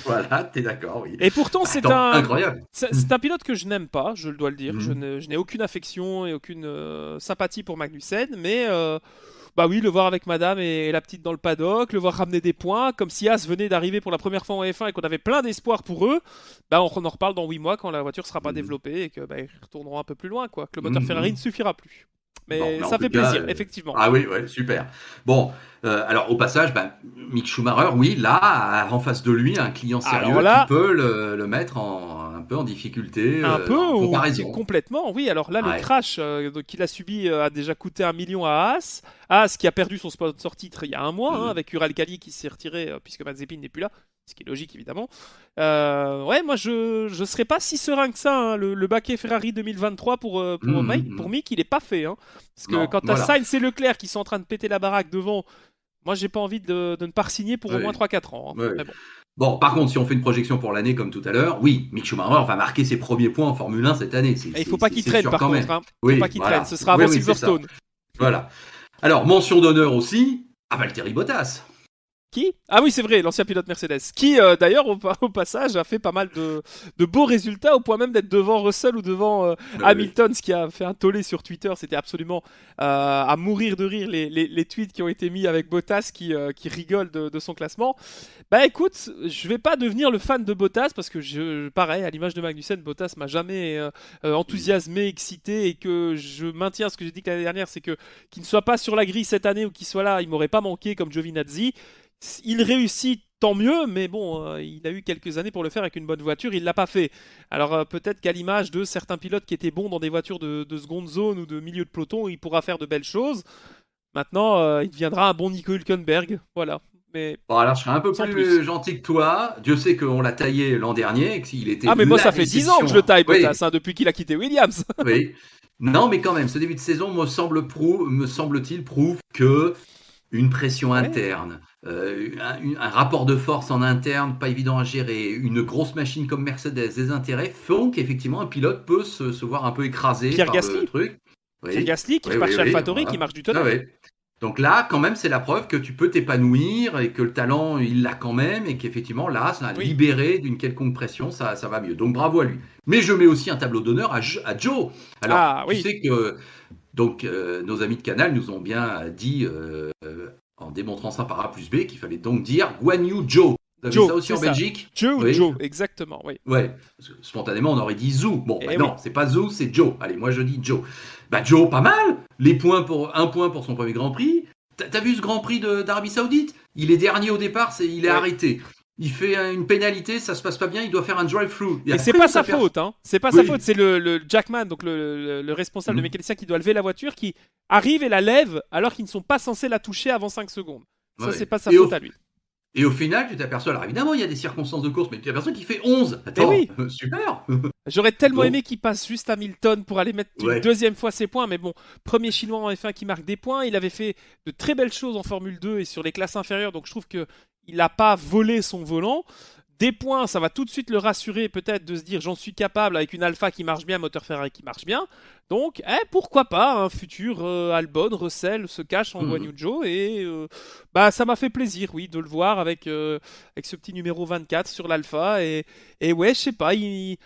Speaker 1: Voilà, t'es d'accord, oui.
Speaker 2: Et pourtant,
Speaker 1: incroyable.
Speaker 2: C'est un pilote que je n'aime pas, je dois le dire. Je n'ai aucune affection et aucune sympathie pour Magnussen, mais bah oui, le voir avec madame et la petite dans le paddock, le voir ramener des points, comme si As venait d'arriver pour la première fois en F1 et qu'on avait plein d'espoir pour eux, bah on en reparle dans 8 mois quand la voiture sera pas développée et que ils retourneront un peu plus loin, quoi. Que le moteur Ferrari ne suffira plus. Mais ça fait plaisir, effectivement.
Speaker 1: Ah oui, super. Bon, alors au passage, Mick Schumacher, oui, là, en face de lui, un client sérieux qui peut le mettre un peu en difficulté.
Speaker 2: Un peu
Speaker 1: en
Speaker 2: ou
Speaker 1: comparaison.
Speaker 2: complètement, oui. Alors là, le crash qu'il a subi a déjà coûté 1 million à Haas. Haas qui a perdu son sponsor titre il y a un mois, avec Uralkali qui s'est retiré puisque Mazepin n'est plus là. Ce qui est logique, évidemment. Moi, je serais pas si serein que ça. Le baquet Ferrari 2023 pour Mick, il est pas fait. Parce que quand t'as Sainz et Leclerc qui sont en train de péter la baraque devant, moi, j'ai pas envie de ne pas re-signer pour au moins 3-4 ans. Mais bon.
Speaker 1: Bon, par contre, si on fait une projection pour l'année comme tout à l'heure, oui, Mick Schumacher va marquer ses premiers points en Formule 1 cette année.
Speaker 2: Il faut pas qu'il traîne, par contre. Il faut pas qu'il traîne. Ce sera avant Silverstone.
Speaker 1: Voilà. Alors, mention d'honneur aussi à Valtteri Bottas.
Speaker 2: Qui? Ah oui, c'est vrai, l'ancien pilote Mercedes. Qui, d'ailleurs, au passage, a fait pas mal de beaux résultats, au point même d'être devant Russell ou devant Hamilton, ce qui a fait un tollé sur Twitter. C'était absolument à mourir de rire les tweets qui ont été mis avec Bottas qui rigole de son classement. Bah écoute, je vais pas devenir le fan de Bottas parce que pareil, à l'image de Magnussen, Bottas m'a jamais enthousiasmé, excité, et que je maintiens ce que j'ai dit l'année dernière, c'est que qu'il ne soit pas sur la grille cette année ou qu'il soit là, il m'aurait pas manqué comme Giovinazzi. Il réussit, tant mieux, mais bon, il a eu quelques années pour le faire avec une bonne voiture, il l'a pas fait. Alors peut-être qu'à l'image de certains pilotes qui étaient bons dans des voitures de seconde zone ou de milieu de peloton, il pourra faire de belles choses. Maintenant, il deviendra un bon Nico Hülkenberg, voilà. Mais
Speaker 1: bon, alors je serais un peu plus gentil que toi. Dieu sait qu'on l'a taillé l'an dernier, qu'il était.
Speaker 2: Ah mais moi ça fait 10 ans que je le taille, Bottas, depuis qu'il a quitté Williams.
Speaker 1: Oui. Non, mais quand même, ce début de saison me semble-t-il prouve que une pression interne, un rapport de force en interne pas évident à gérer, une grosse machine comme Mercedes, des intérêts font qu'effectivement un pilote peut se voir un peu écrasé
Speaker 2: Pierre
Speaker 1: par
Speaker 2: Gasly.
Speaker 1: le truc.
Speaker 2: Pierre Gasly qui repart chez AlphaTauri, qui marche du tonnerre.
Speaker 1: Donc là, quand même, c'est la preuve que tu peux t'épanouir et que le talent, il l'a quand même, et qu'effectivement, là, ça a libéré d'une quelconque pression, ça va mieux. Donc bravo à lui. Mais je mets aussi un tableau d'honneur à Joe. Alors, tu sais que nos amis de Canal nous ont bien dit, en démontrant ça par A plus B, qu'il fallait donc dire Guan Yu Zhou. Vous avez
Speaker 2: Joe,
Speaker 1: ça aussi en Belgique?
Speaker 2: Joe ou
Speaker 1: Oui.
Speaker 2: Joe, exactement, oui.
Speaker 1: Ouais, parce que spontanément on aurait dit Zou. Bon, bah
Speaker 2: Eh
Speaker 1: non,
Speaker 2: oui.
Speaker 1: c'est pas Zou, c'est Joe. Allez, moi je dis Joe. Bah Joe, pas mal. Un point pour son premier Grand Prix. T'as vu ce Grand Prix d'Arabie Saoudite? Il est dernier au départ, il est
Speaker 2: Ouais.
Speaker 1: arrêté. Il fait une pénalité, ça se passe pas bien, il doit faire un drive-through.
Speaker 2: Et c'est pas sa faute, hein. C'est pas
Speaker 1: Oui.
Speaker 2: sa faute, c'est le Jackman, donc le responsable, le mécanicien qui doit lever la voiture, qui arrive et la lève alors qu'ils ne sont pas censés la toucher avant 5 secondes. Ça,
Speaker 1: Ouais.
Speaker 2: c'est pas sa faute à lui.
Speaker 1: Et au final, tu t'aperçois, alors évidemment, il y a des circonstances de course, mais tu t'aperçois qu'il fait 11. Attends,
Speaker 2: oui.
Speaker 1: Super.
Speaker 2: J'aurais tellement
Speaker 1: Bon.
Speaker 2: aimé qu'il passe juste Hamilton pour aller mettre une deuxième fois ses points, mais bon, premier Chinois en F1 qui marque des points, il avait fait de très belles choses en Formule 2 et sur les classes inférieures, donc je trouve qu'il n'a pas volé son volant. Des points, ça va tout de suite le rassurer peut-être de se dire j'en suis capable avec une Alpha qui marche bien, moteur Ferrari qui marche bien. Donc pourquoi pas un futur Albon, Russell se cache en Guan Yu Zhou et ça m'a fait plaisir oui de le voir avec ce petit numéro 24 sur l'Alpha et ouais je sais pas il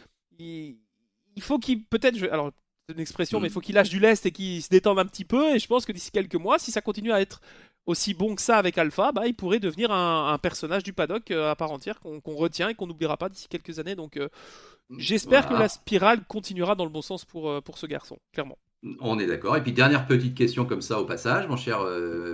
Speaker 2: faut qu'il peut-être alors c'est une expression mais il faut qu'il lâche du lest et qu'il se détende un petit peu et je pense que d'ici quelques mois si ça continue à être aussi bon que ça avec Alpha, il pourrait devenir un personnage du paddock à part entière qu'on retient et qu'on n'oubliera pas d'ici quelques années. Donc j'espère que la spirale continuera dans le bon sens pour ce garçon, clairement.
Speaker 1: On est d'accord. Et puis dernière petite question comme ça au passage, mon cher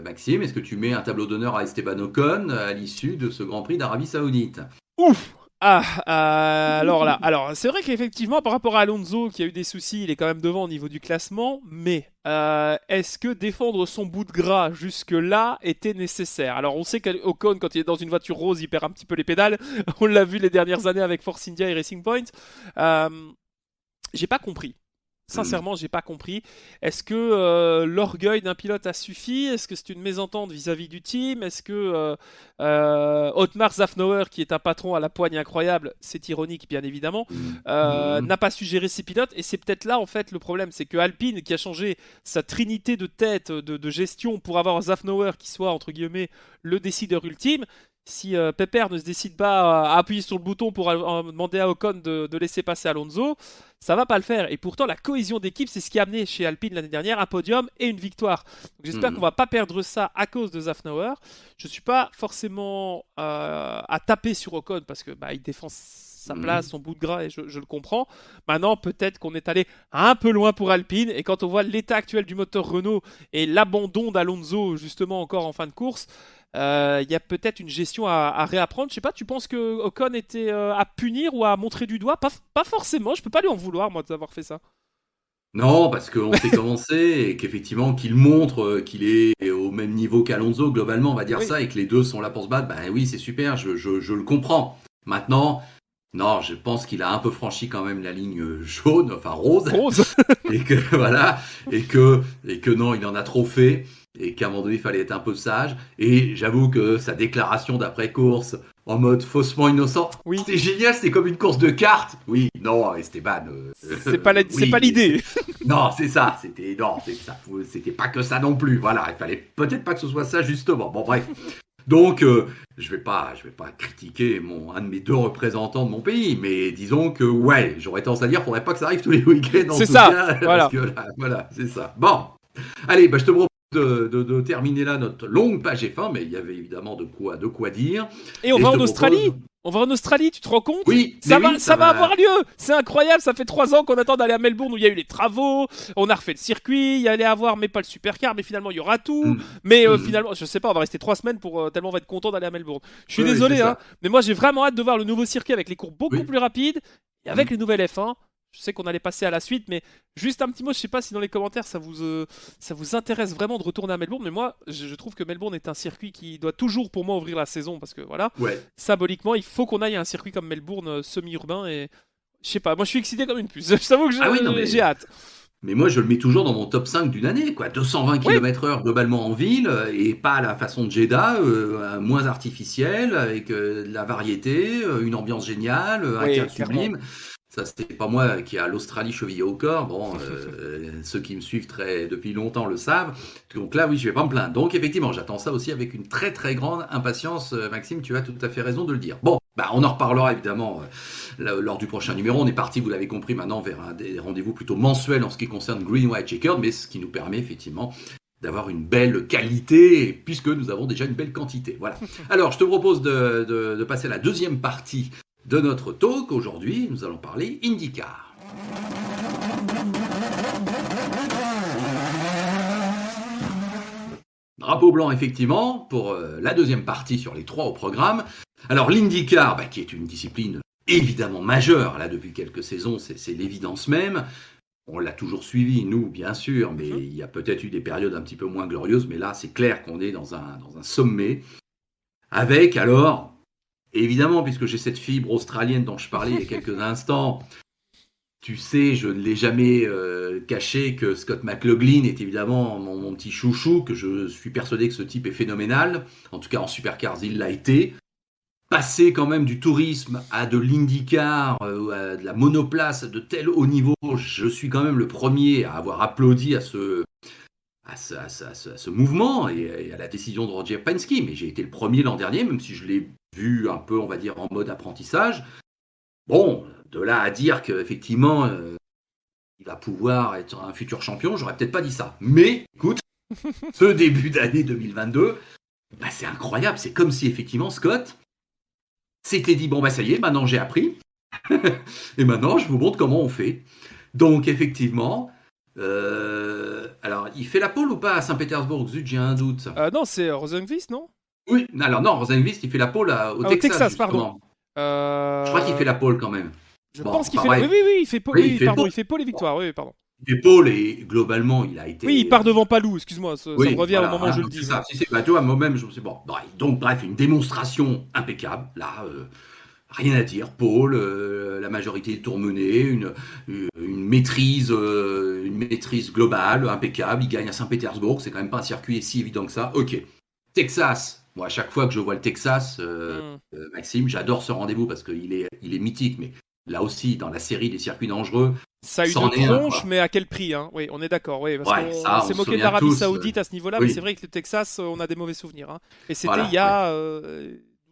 Speaker 1: Maxime, est-ce que tu mets un tableau d'honneur à Esteban Ocon à l'issue de ce Grand Prix d'Arabie Saoudite?
Speaker 2: Ouf! Alors c'est vrai qu'effectivement par rapport à Alonso qui a eu des soucis, il est quand même devant au niveau du classement, mais est-ce que défendre son bout de gras jusque-là était nécessaire? Alors on sait qu'Ocon quand il est dans une voiture rose il perd un petit peu les pédales, on l'a vu les dernières années avec Force India et Racing Point. J'ai pas compris. Sincèrement, j'ai pas compris. Est-ce que l'orgueil d'un pilote a suffi? Est-ce que c'est une mésentente vis-à-vis du team? Est-ce que Otmar Zafnauer, qui est un patron à la poigne incroyable, c'est ironique bien évidemment, n'a pas su gérer ses pilotes? Et c'est peut-être là en fait le problème, c'est que Alpine, qui a changé sa trinité de tête de gestion pour avoir Zafnauer qui soit entre guillemets le décideur ultime. Si Pepper ne se décide pas à appuyer sur le bouton pour demander à Ocon de laisser passer Alonso, ça va pas le faire. Et pourtant, la cohésion d'équipe, c'est ce qui a amené chez Alpine l'année dernière un podium et une victoire. Donc, j'espère qu'on va pas perdre ça à cause de Zafnauer. Je suis pas forcément à taper sur Ocon parce que il défend sa place, son bout de gras, et je le comprends. Maintenant, peut-être qu'on est allé un peu loin pour Alpine, et quand on voit l'état actuel du moteur Renault et l'abandon d'Alonso, justement, encore en fin de course, il y a peut-être une gestion à réapprendre. Je sais pas, tu penses que Ocon était à punir ou à montrer du doigt? Pas forcément, je peux pas lui en vouloir, moi, d'avoir fait ça.
Speaker 1: Non, parce qu'on sait comment c'est et qu'effectivement qu'il montre qu'il est au même niveau qu'Alonso, globalement, on va dire ça, et que les deux sont là pour se battre, oui, c'est super, je le comprends. Maintenant, non, je pense qu'il a un peu franchi quand même la ligne jaune, enfin rose. et que voilà, et que non, il en a trop fait. Et qu'à un moment donné, il fallait être un peu sage. Et j'avoue que sa déclaration d'après-course, en mode faussement innocent, c'était génial, c'était comme une course de cartes. Oui, non, Esteban...
Speaker 2: c'est pas l'idée.
Speaker 1: Non, c'est ça, c'était pas que ça non plus. Voilà, il fallait peut-être pas que ce soit ça, justement. Bon, bref. Donc, je vais pas critiquer un de mes deux représentants de mon pays, mais disons que, j'aurais tendance à dire, faudrait pas que ça arrive tous les week-ends.
Speaker 2: C'est ça, voilà.
Speaker 1: Parce que voilà, c'est ça. Bon, allez, je te propose de terminer là notre longue page F1, mais il y avait évidemment de quoi dire.
Speaker 2: Et on va en Australie. On va en Australie, tu te rends compte?
Speaker 1: Oui,
Speaker 2: ça va avoir lieu. C'est incroyable, ça fait 3 ans qu'on attend d'aller à Melbourne où il y a eu les travaux, on a refait le circuit, il y allait avoir mais pas le supercar, mais finalement il y aura tout. Mais finalement, je sais pas, on va rester 3 semaines pour tellement on va être content d'aller à Melbourne. Je suis désolé, mais moi j'ai vraiment hâte de voir le nouveau circuit avec les courbes beaucoup plus rapides et avec les nouvelles F1. Je sais qu'on allait passer à la suite, mais juste un petit mot, je sais pas si dans les commentaires ça vous intéresse vraiment de retourner à Melbourne, mais moi je trouve que Melbourne est un circuit qui doit toujours pour moi ouvrir la saison, parce que voilà, symboliquement il faut qu'on aille à un circuit comme Melbourne semi-urbain, et je sais pas, moi je suis excité comme une puce, je t'avoue que j'ai hâte.
Speaker 1: Mais moi, je le mets toujours dans mon top 5 d'une année, quoi. 220 km/h globalement en ville, et pas à la façon de Jeddah, moins artificielle, avec de la variété, une ambiance géniale, un cadre sublime. Ça, c'est pas moi qui a l'Australie chevillée au corps. Bon, ceux qui me suivent depuis longtemps le savent. Donc là, oui, je vais pas me plaindre. Donc effectivement, j'attends ça aussi avec une très très grande impatience. Maxime, tu as tout à fait raison de le dire. Bon, on en reparlera évidemment lors du prochain numéro. On est parti, vous l'avez compris, maintenant vers des rendez-vous plutôt mensuels en ce qui concerne Green White Checkered, mais ce qui nous permet effectivement d'avoir une belle qualité, puisque nous avons déjà une belle quantité. Voilà. Alors, je te propose de passer à la deuxième partie de notre talk. Aujourd'hui, nous allons parler IndyCar. Drapeau blanc, effectivement, pour la deuxième partie sur les 3 au programme. Alors, l'IndyCar, qui est une discipline évidemment majeure, là, depuis quelques saisons, c'est l'évidence même. On l'a toujours suivi, nous, bien sûr, mais il y a peut-être eu des périodes un petit peu moins glorieuses, mais là, c'est clair qu'on est dans un sommet. Avec, alors, évidemment, puisque j'ai cette fibre australienne dont je parlais il y a quelques instants, tu sais, je ne l'ai jamais caché que Scott McLaughlin est évidemment mon petit chouchou, que je suis persuadé que ce type est phénoménal. En tout cas, en supercars, il l'a été. Passer quand même du tourisme à de l'IndyCar, à de la monoplace de tel haut niveau, je suis quand même le premier à avoir applaudi à ce mouvement et à la décision de Roger Penske. Mais j'ai été le premier l'an dernier, même si je l'ai vu un peu, on va dire, en mode apprentissage. Bon, de là à dire qu'effectivement, il va pouvoir être un futur champion, j'aurais peut-être pas dit ça. Mais, écoute, ce début d'année 2022, c'est incroyable. C'est comme si, effectivement, Scott s'était dit, bon, ça y est, maintenant j'ai appris. Et maintenant, je vous montre comment on fait. Donc, effectivement, alors, il fait la pole ou pas à Saint-Pétersbourg? Zut, j'ai un doute.
Speaker 2: Non, c'est Rosenqvist, non?
Speaker 1: Oui, alors non, Rosenqvist, il fait la pole au Texas,
Speaker 2: pardon.
Speaker 1: Je crois qu'il fait la pole quand même.
Speaker 2: Je pense qu'il fait la... Oui, il fait pole. Oui, il fait pole et victoire, oui, pardon.
Speaker 1: Il fait pole et globalement, il a été...
Speaker 2: Oui, il part devant Palou, excuse-moi, ça me revient au moment où je le dis.
Speaker 1: Ça. Si c'est toi, moi-même, je sais bon. Donc, bref, une démonstration impeccable, là, rien à dire. Pole, la majorité des tours menés, une maîtrise globale, impeccable. Il gagne à Saint-Pétersbourg, c'est quand même pas un circuit si évident que ça. Ok. Texas, moi, à chaque fois que je vois le Texas, Maxime, j'adore ce rendez-vous parce qu'il est mythique, mais là aussi, dans la série des circuits dangereux,
Speaker 2: ça a eu une tronche, mais à quel prix, hein? Oui, on est d'accord. Oui, parce qu'on s'est moqué de l'Arabie Saoudite à ce niveau-là, mais c'est vrai que le Texas, on a des mauvais souvenirs. Hein. Et c'était il y a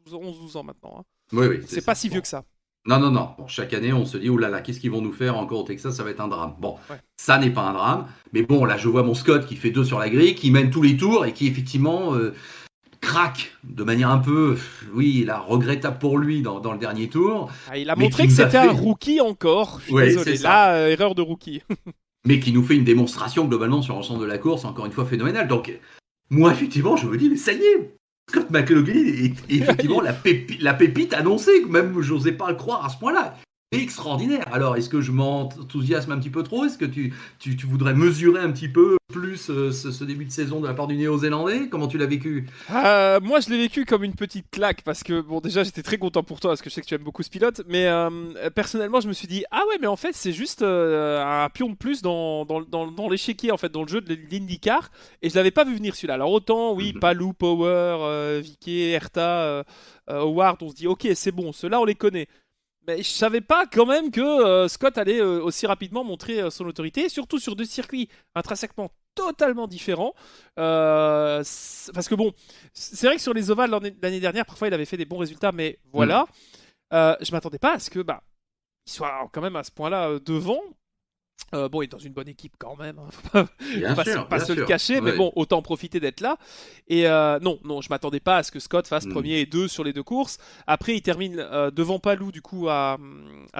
Speaker 2: 11-12 ans maintenant. Hein.
Speaker 1: Oui,
Speaker 2: c'est pas si vieux que ça.
Speaker 1: Non. Bon, chaque année, on se dit, oh là là, qu'est-ce qu'ils vont nous faire encore au Texas? Ça va être un drame. Bon, ça n'est pas un drame. Mais bon, là, je vois mon Scott qui fait 2 sur la grille, qui mène tous les tours et qui, effectivement, craque de manière un peu, regrettable pour lui dans le dernier tour.
Speaker 2: Il a montré que c'était un rookie encore. Je suis désolé. Là, erreur de rookie.
Speaker 1: Mais qui nous fait une démonstration globalement sur l'ensemble de la course, encore une fois phénoménale. Donc, moi, effectivement, je me dis, mais ça y est, Scott McLaughlin est effectivement la pépite annoncée. Même, j'osais pas le croire à ce point-là. Extraordinaire. Alors, est-ce que je m'enthousiasme un petit peu trop? Est-ce que tu voudrais mesurer un petit peu plus ce début de saison de la part du Néo-Zélandais? Comment tu l'as vécu?
Speaker 2: Moi, je l'ai vécu comme une petite claque parce que, bon, déjà, j'étais très content pour toi parce que je sais que tu aimes beaucoup ce pilote, mais personnellement, je me suis dit, ah ouais, mais en fait, c'est juste un pion de plus dans l'échiquier, en fait, dans le jeu de l'IndyCar, et je l'avais pas vu venir celui-là. Alors, autant, oui, Palou, Power, Vicky, Herta, Howard, on se dit, ok, c'est bon, ceux-là, on les connaît. Mais je savais pas quand même que Scott allait aussi rapidement montrer son autorité, surtout sur 2 circuits intrinsèquement totalement différents. Parce que bon, c'est vrai que sur les ovales l'année dernière, parfois il avait fait des bons résultats, mais voilà. Je m'attendais pas à ce que il soit quand même à ce point-là devant. Bon, il est dans une bonne équipe quand même, hein. Faut pas se le cacher, mais bon, autant profiter d'être là. Et non, je m'attendais pas à ce que Scott fasse premier et 2 sur les 2 courses. Après, il termine devant Palou du coup à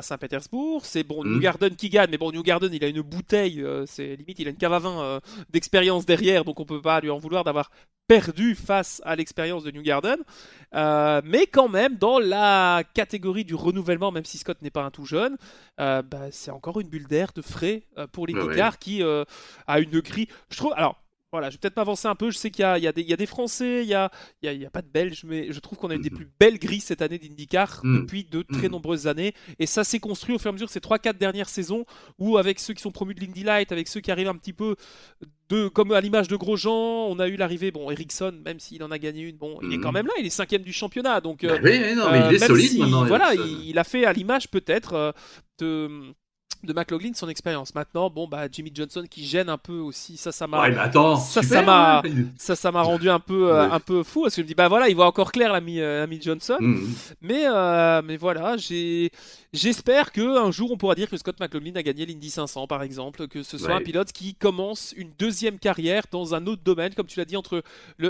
Speaker 2: Saint-Pétersbourg. C'est bon, Newgarden qui gagne, mais bon, Newgarden, il a une bouteille, c'est limite, il a une cave à vin d'expérience derrière, donc on peut pas lui en vouloir d'avoir perdu face à l'expérience de Newgarden. Mais quand même, dans la catégorie du renouvellement, même si Scott n'est pas un tout jeune, c'est encore une bulle d'air de frais pour l'IndyCar qui a une grille. Je trouve. Alors, voilà, je vais peut-être m'avancer un peu. Je sais qu'il y a des Français, il y a pas de Belges, mais je trouve qu'on a une des plus belles grilles cette année d'IndyCar depuis de très nombreuses années. Et ça s'est construit au fur et à mesure ces 3-4 dernières saisons où, avec ceux qui sont promus de l'Indy Light, avec ceux qui arrivent un petit peu comme à l'image de Grosjean, on a eu l'arrivée, Ericsson, même s'il en a gagné une, il est quand même là, il est 5e du championnat. Donc,
Speaker 1: mais il est solide maintenant.
Speaker 2: Voilà, il a fait à l'image peut-être de McLaughlin, son expérience. Maintenant, bon, bah, Jimmy Johnson qui gêne un peu aussi, ça m'a,
Speaker 1: Ouais, mais attends,
Speaker 2: ça
Speaker 1: super,
Speaker 2: m'a,
Speaker 1: hein.
Speaker 2: ça m'a rendu
Speaker 1: Ouais.
Speaker 2: un peu fou parce que je me dis, bah voilà, il voit encore clair l'ami Johnson.
Speaker 1: Mhm.
Speaker 2: Mais voilà, j'espère que un jour on pourra dire que Scott McLaughlin a gagné l'Indy 500 par exemple, que ce soit un
Speaker 1: Ouais.
Speaker 2: pilote qui commence une deuxième carrière dans un autre domaine, comme tu l'as dit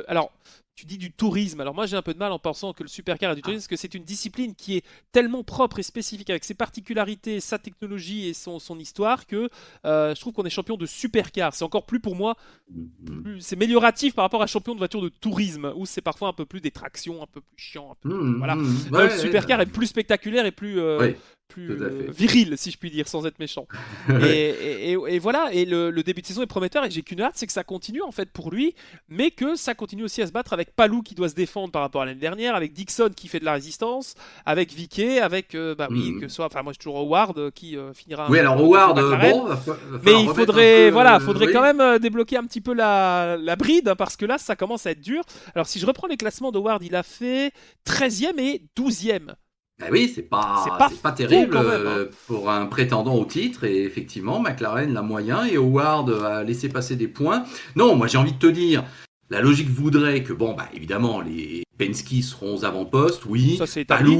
Speaker 2: alors. Tu dis du tourisme. Alors moi j'ai un peu de mal en pensant que le supercar est du tourisme, parce que c'est une discipline qui est tellement propre et spécifique avec ses particularités, sa technologie et son histoire que je trouve qu'on est champion de supercar. C'est encore plus pour moi,
Speaker 1: Mhm.
Speaker 2: c'est amélioratif par rapport à champion de voiture de tourisme, où c'est parfois un peu plus des tractions, un peu plus chiant. Voilà.
Speaker 1: Mhm. Mhm.
Speaker 2: Le
Speaker 1: Ouais, ouais,
Speaker 2: supercar est plus spectaculaire et
Speaker 1: ouais,
Speaker 2: plus
Speaker 1: tout à fait.
Speaker 2: viril, si je puis dire, sans être méchant.
Speaker 1: Ouais.
Speaker 2: Et voilà, et le début de saison est prometteur, et j'ai qu'une hâte, c'est que ça continue en fait pour lui, mais que ça continue aussi à se battre avec Palou qui doit se défendre par rapport à l'année dernière, avec Dixon qui fait de la résistance, avec Vicky, avec, bah oui, que
Speaker 1: Mhm.
Speaker 2: ce soit, enfin moi je suis toujours Howard qui finira un
Speaker 1: Oui, alors
Speaker 2: jour devant
Speaker 1: Howard,
Speaker 2: McLaren.
Speaker 1: bon, va
Speaker 2: Mais
Speaker 1: falloir
Speaker 2: il
Speaker 1: remettre un peu.
Speaker 2: faudrait, voilà, faudrait quand
Speaker 1: Oui.
Speaker 2: même débloquer un petit peu la bride, hein, parce que là, ça commence à être dur. Alors, si je reprends les classements d'Howard, il a fait 13e et 12e.
Speaker 1: Ben oui,
Speaker 2: C'est pas
Speaker 1: c'est pas
Speaker 2: fou
Speaker 1: terrible
Speaker 2: quand même, hein.
Speaker 1: pour un prétendant au titre. Et effectivement, McLaren l'a moyen et Howard a laissé passer des points. Non, moi j'ai envie de te dire, la logique voudrait que, bon, bah évidemment, les Penske seront aux avant-postes, oui.
Speaker 2: Ça, c'est établi.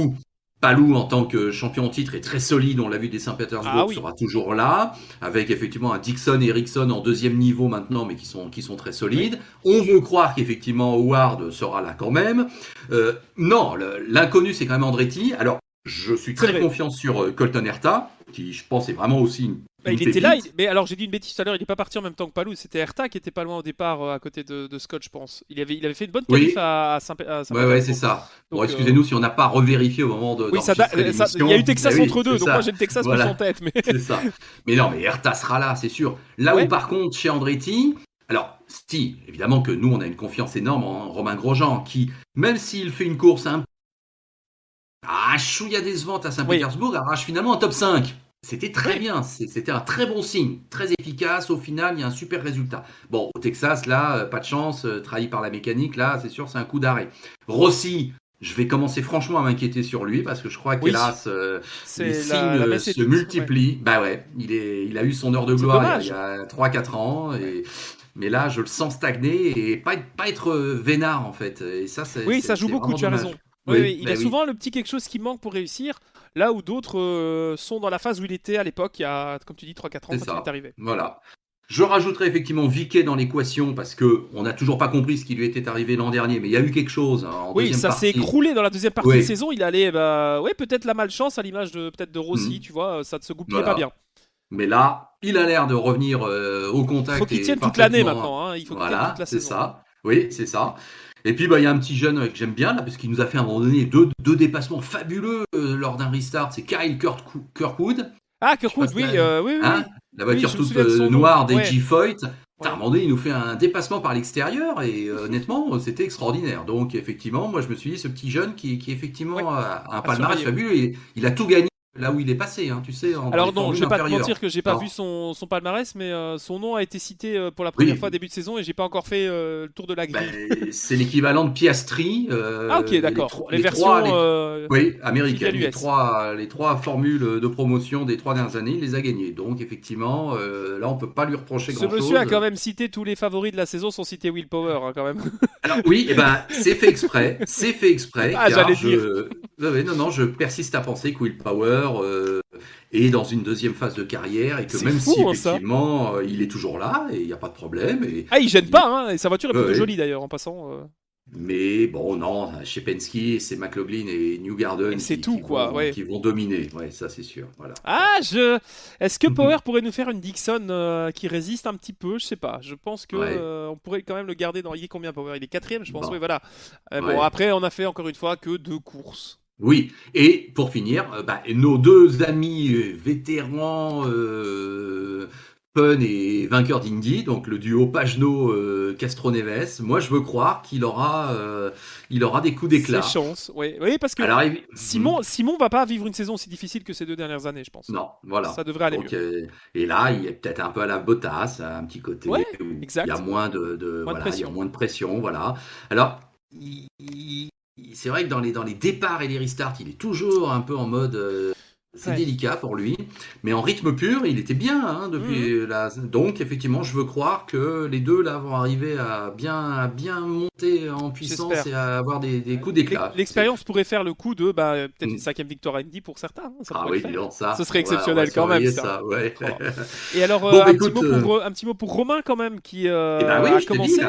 Speaker 1: Palou, en tant que champion en titre, est très solide. On l'a vu des
Speaker 2: Ah
Speaker 1: Saint-Pétersbourg,
Speaker 2: oui.
Speaker 1: sera toujours là. Avec effectivement un Dixon et Ericsson en deuxième niveau maintenant, mais qui sont très
Speaker 2: Oui.
Speaker 1: solides. On veut croire qu'effectivement Howard sera là quand même. Non, l'inconnu, c'est quand même Andretti. Alors, je suis
Speaker 2: C'est
Speaker 1: très
Speaker 2: vrai.
Speaker 1: confiant sur Colton Herta, qui, je pense, est vraiment aussi
Speaker 2: Bah,
Speaker 1: une
Speaker 2: il était là,
Speaker 1: pépite.
Speaker 2: mais alors j'ai dit une bêtise tout à l'heure, il n'est pas parti en même temps que Palou, c'était Herta qui était pas loin au départ à côté de Scott, je pense. Il avait fait une bonne qualif
Speaker 1: Oui,
Speaker 2: à
Speaker 1: ouais, c'est
Speaker 2: Saint-Pétersbourg.
Speaker 1: ça. Bon,
Speaker 2: Donc,
Speaker 1: excusez-nous si on n'a pas revérifié au moment
Speaker 2: oui,
Speaker 1: d'enregistrer
Speaker 2: il y a eu
Speaker 1: l'émission. Mais
Speaker 2: Texas
Speaker 1: oui,
Speaker 2: entre
Speaker 1: c'est
Speaker 2: deux, donc moi
Speaker 1: ça.
Speaker 2: j'ai le Texas plus en
Speaker 1: Voilà,
Speaker 2: tête. Mais
Speaker 1: c'est ça. Mais non, mais Herta sera là, c'est sûr. Là où,
Speaker 2: ouais,
Speaker 1: par contre, chez Andretti, alors, si, évidemment que nous, on a une confiance énorme en Romain Grosjean, qui, même s'il fait une course un chouïa décevante à
Speaker 2: oui,
Speaker 1: Saint-Pétersbourg, arrache finalement un top 5. C'était très
Speaker 2: oui.
Speaker 1: bien, c'était un très bon signe, très efficace. Au final, il y a un super résultat. Bon, au Texas, là, pas de chance, trahi par la mécanique, là, c'est sûr, c'est un coup d'arrêt. Rossi, je vais commencer franchement à m'inquiéter sur lui parce que je crois
Speaker 2: Oui,
Speaker 1: qu'hélas, les
Speaker 2: c'est
Speaker 1: signes
Speaker 2: la messe est
Speaker 1: se
Speaker 2: dite. Ouais.
Speaker 1: multiplient. Bah ouais, il a eu son heure de
Speaker 2: C'est
Speaker 1: gloire il y
Speaker 2: dommage.
Speaker 1: a 3-4 ans.
Speaker 2: Ouais.
Speaker 1: Mais là, je le sens stagner et pas être vénard en fait. Et ça,
Speaker 2: Oui, ça joue
Speaker 1: c'est
Speaker 2: beaucoup,
Speaker 1: vraiment
Speaker 2: tu as raison.
Speaker 1: dommage.
Speaker 2: Oui,
Speaker 1: Oui,
Speaker 2: oui, il
Speaker 1: bah
Speaker 2: a
Speaker 1: oui.
Speaker 2: souvent le petit quelque chose qui manque pour réussir, là où d'autres sont dans la phase où il était à l'époque, il y a, comme tu dis, 3 4 ans
Speaker 1: C'est
Speaker 2: quand il est
Speaker 1: ça.
Speaker 2: arrivé.
Speaker 1: Voilà. Je rajouterai effectivement Viquet dans l'équation parce que on n'a toujours pas compris ce qui lui était arrivé l'an dernier, mais il y a eu quelque chose en
Speaker 2: Oui,
Speaker 1: deuxième
Speaker 2: ça s'est
Speaker 1: partie.
Speaker 2: écroulé dans la deuxième partie de
Speaker 1: Oui.
Speaker 2: saison. Il allait, bah, ouais, peut-être la malchance à l'image de peut-être de Rossi,
Speaker 1: Mhm.
Speaker 2: tu vois, ça ne se goupillait pas bien.
Speaker 1: Voilà. Mais là, il a l'air de revenir au
Speaker 2: Faut
Speaker 1: contact
Speaker 2: qu'il
Speaker 1: et
Speaker 2: tienne toute l'année
Speaker 1: parfaitement.
Speaker 2: maintenant, hein. Il faut qu'il tienne toute
Speaker 1: Voilà,
Speaker 2: la
Speaker 1: c'est
Speaker 2: saison.
Speaker 1: ça. Oui, c'est ça. Et puis, bah, il y a un petit jeune que j'aime bien, là, parce qu'il nous a fait à un moment donné deux dépassements fabuleux lors d'un restart. C'est Kyle Kirkwood.
Speaker 2: Ah,
Speaker 1: Je sais pas
Speaker 2: Kirkwood,
Speaker 1: si
Speaker 2: oui, oui, oui,
Speaker 1: hein,
Speaker 2: oui.
Speaker 1: la
Speaker 2: Oui,
Speaker 1: voiture
Speaker 2: je me
Speaker 1: toute
Speaker 2: souviens de son nom.
Speaker 1: noire des
Speaker 2: Ouais,
Speaker 1: G-Foyt. À un
Speaker 2: ouais.
Speaker 1: moment donné, il nous fait un dépassement par l'extérieur et honnêtement, c'était extraordinaire. Donc, effectivement, moi, je me suis dit, ce petit jeune qui
Speaker 2: Ouais,
Speaker 1: effectivement a un
Speaker 2: à
Speaker 1: palmarès
Speaker 2: surveiller.
Speaker 1: fabuleux, et il a tout gagné là où il est passé, hein, tu sais, dans les
Speaker 2: Alors non, je
Speaker 1: formules
Speaker 2: vais pas te
Speaker 1: inférieures.
Speaker 2: mentir que j'ai pas vu
Speaker 1: Non.
Speaker 2: son palmarès, mais son nom a été cité pour la première fois
Speaker 1: Oui,
Speaker 2: début de saison et j'ai pas encore fait le tour de la
Speaker 1: ben,
Speaker 2: grille.
Speaker 1: c'est l'équivalent de Piastri.
Speaker 2: Ah ok,
Speaker 1: Il y a
Speaker 2: d'accord. Les versions
Speaker 1: oui,
Speaker 2: filiales
Speaker 1: américaines.
Speaker 2: US.
Speaker 1: Les trois formules de promotion des 3 dernières années, il les a gagnées. Donc, effectivement, là, on peut pas lui reprocher
Speaker 2: Ce monsieur a
Speaker 1: grand-chose.
Speaker 2: quand même cité tous les favoris de la saison sans citer Will Power, hein, quand même.
Speaker 1: Alors oui, eh ben, c'est fait exprès,
Speaker 2: Ah,
Speaker 1: car
Speaker 2: j'allais dire.
Speaker 1: non, je persiste à penser que Will Power est dans une deuxième phase de carrière et que
Speaker 2: C'est
Speaker 1: même si
Speaker 2: fou, hein, ça.
Speaker 1: effectivement il est toujours là et il n'y a pas de problème.
Speaker 2: Ah, il gêne
Speaker 1: Il-
Speaker 2: pas, hein, et sa voiture est plutôt
Speaker 1: ouais,
Speaker 2: jolie d'ailleurs en passant.
Speaker 1: mais bon, non, chez Penske, c'est McLaughlin et
Speaker 2: Et
Speaker 1: Newgarden
Speaker 2: c'est tout, quoi, ouais.
Speaker 1: qui vont dominer. Ouais, ça c'est sûr. Voilà.
Speaker 2: Ah, Est-ce que Power pourrait nous faire une Dixon qui résiste un petit peu? Je sais pas. Je pense que
Speaker 1: Ouais,
Speaker 2: on pourrait quand même le garder dans. Il est combien Power? Il est quatrième, je pense. Oui,
Speaker 1: bon,
Speaker 2: voilà. Bon,
Speaker 1: ouais.
Speaker 2: après, on a fait encore une fois que 2 courses.
Speaker 1: Oui, et pour finir, bah, nos deux amis vétérans, Pun et vainqueur d'Indy, donc le duo Pagenaud-Castroneves, moi je veux croire il aura des coups
Speaker 2: Ses
Speaker 1: d'éclat.
Speaker 2: chances, oui. Oui, parce que
Speaker 1: Alors,
Speaker 2: Simon va pas vivre une saison aussi difficile que ces 2 dernières années, je pense.
Speaker 1: non,
Speaker 2: Ça
Speaker 1: voilà.
Speaker 2: devrait aller mieux.
Speaker 1: Donc, et là, il est peut-être un peu à la Bottas, un petit
Speaker 2: Ouais,
Speaker 1: côté où il y a
Speaker 2: exact.
Speaker 1: moins
Speaker 2: Moins de
Speaker 1: voilà, il y a
Speaker 2: pression.
Speaker 1: moins de pression, voilà. Alors, c'est vrai que dans les départs et les restarts, il est toujours un peu en mode C'est délicat pour lui, mais en rythme pur, il était bien depuis là. Donc effectivement, je veux croire que les deux là vont arriver à bien monter en puissance et à avoir des coups d'éclat.
Speaker 2: L'expérience pourrait faire le coup de peut-être une 5e victoire Indy pour certains. Ça pourrait le faire.
Speaker 1: Ça.
Speaker 2: Ce serait exceptionnel quand même.
Speaker 1: Ça, ouais.
Speaker 2: Et alors un petit mot pour Romain quand même qui a commencé.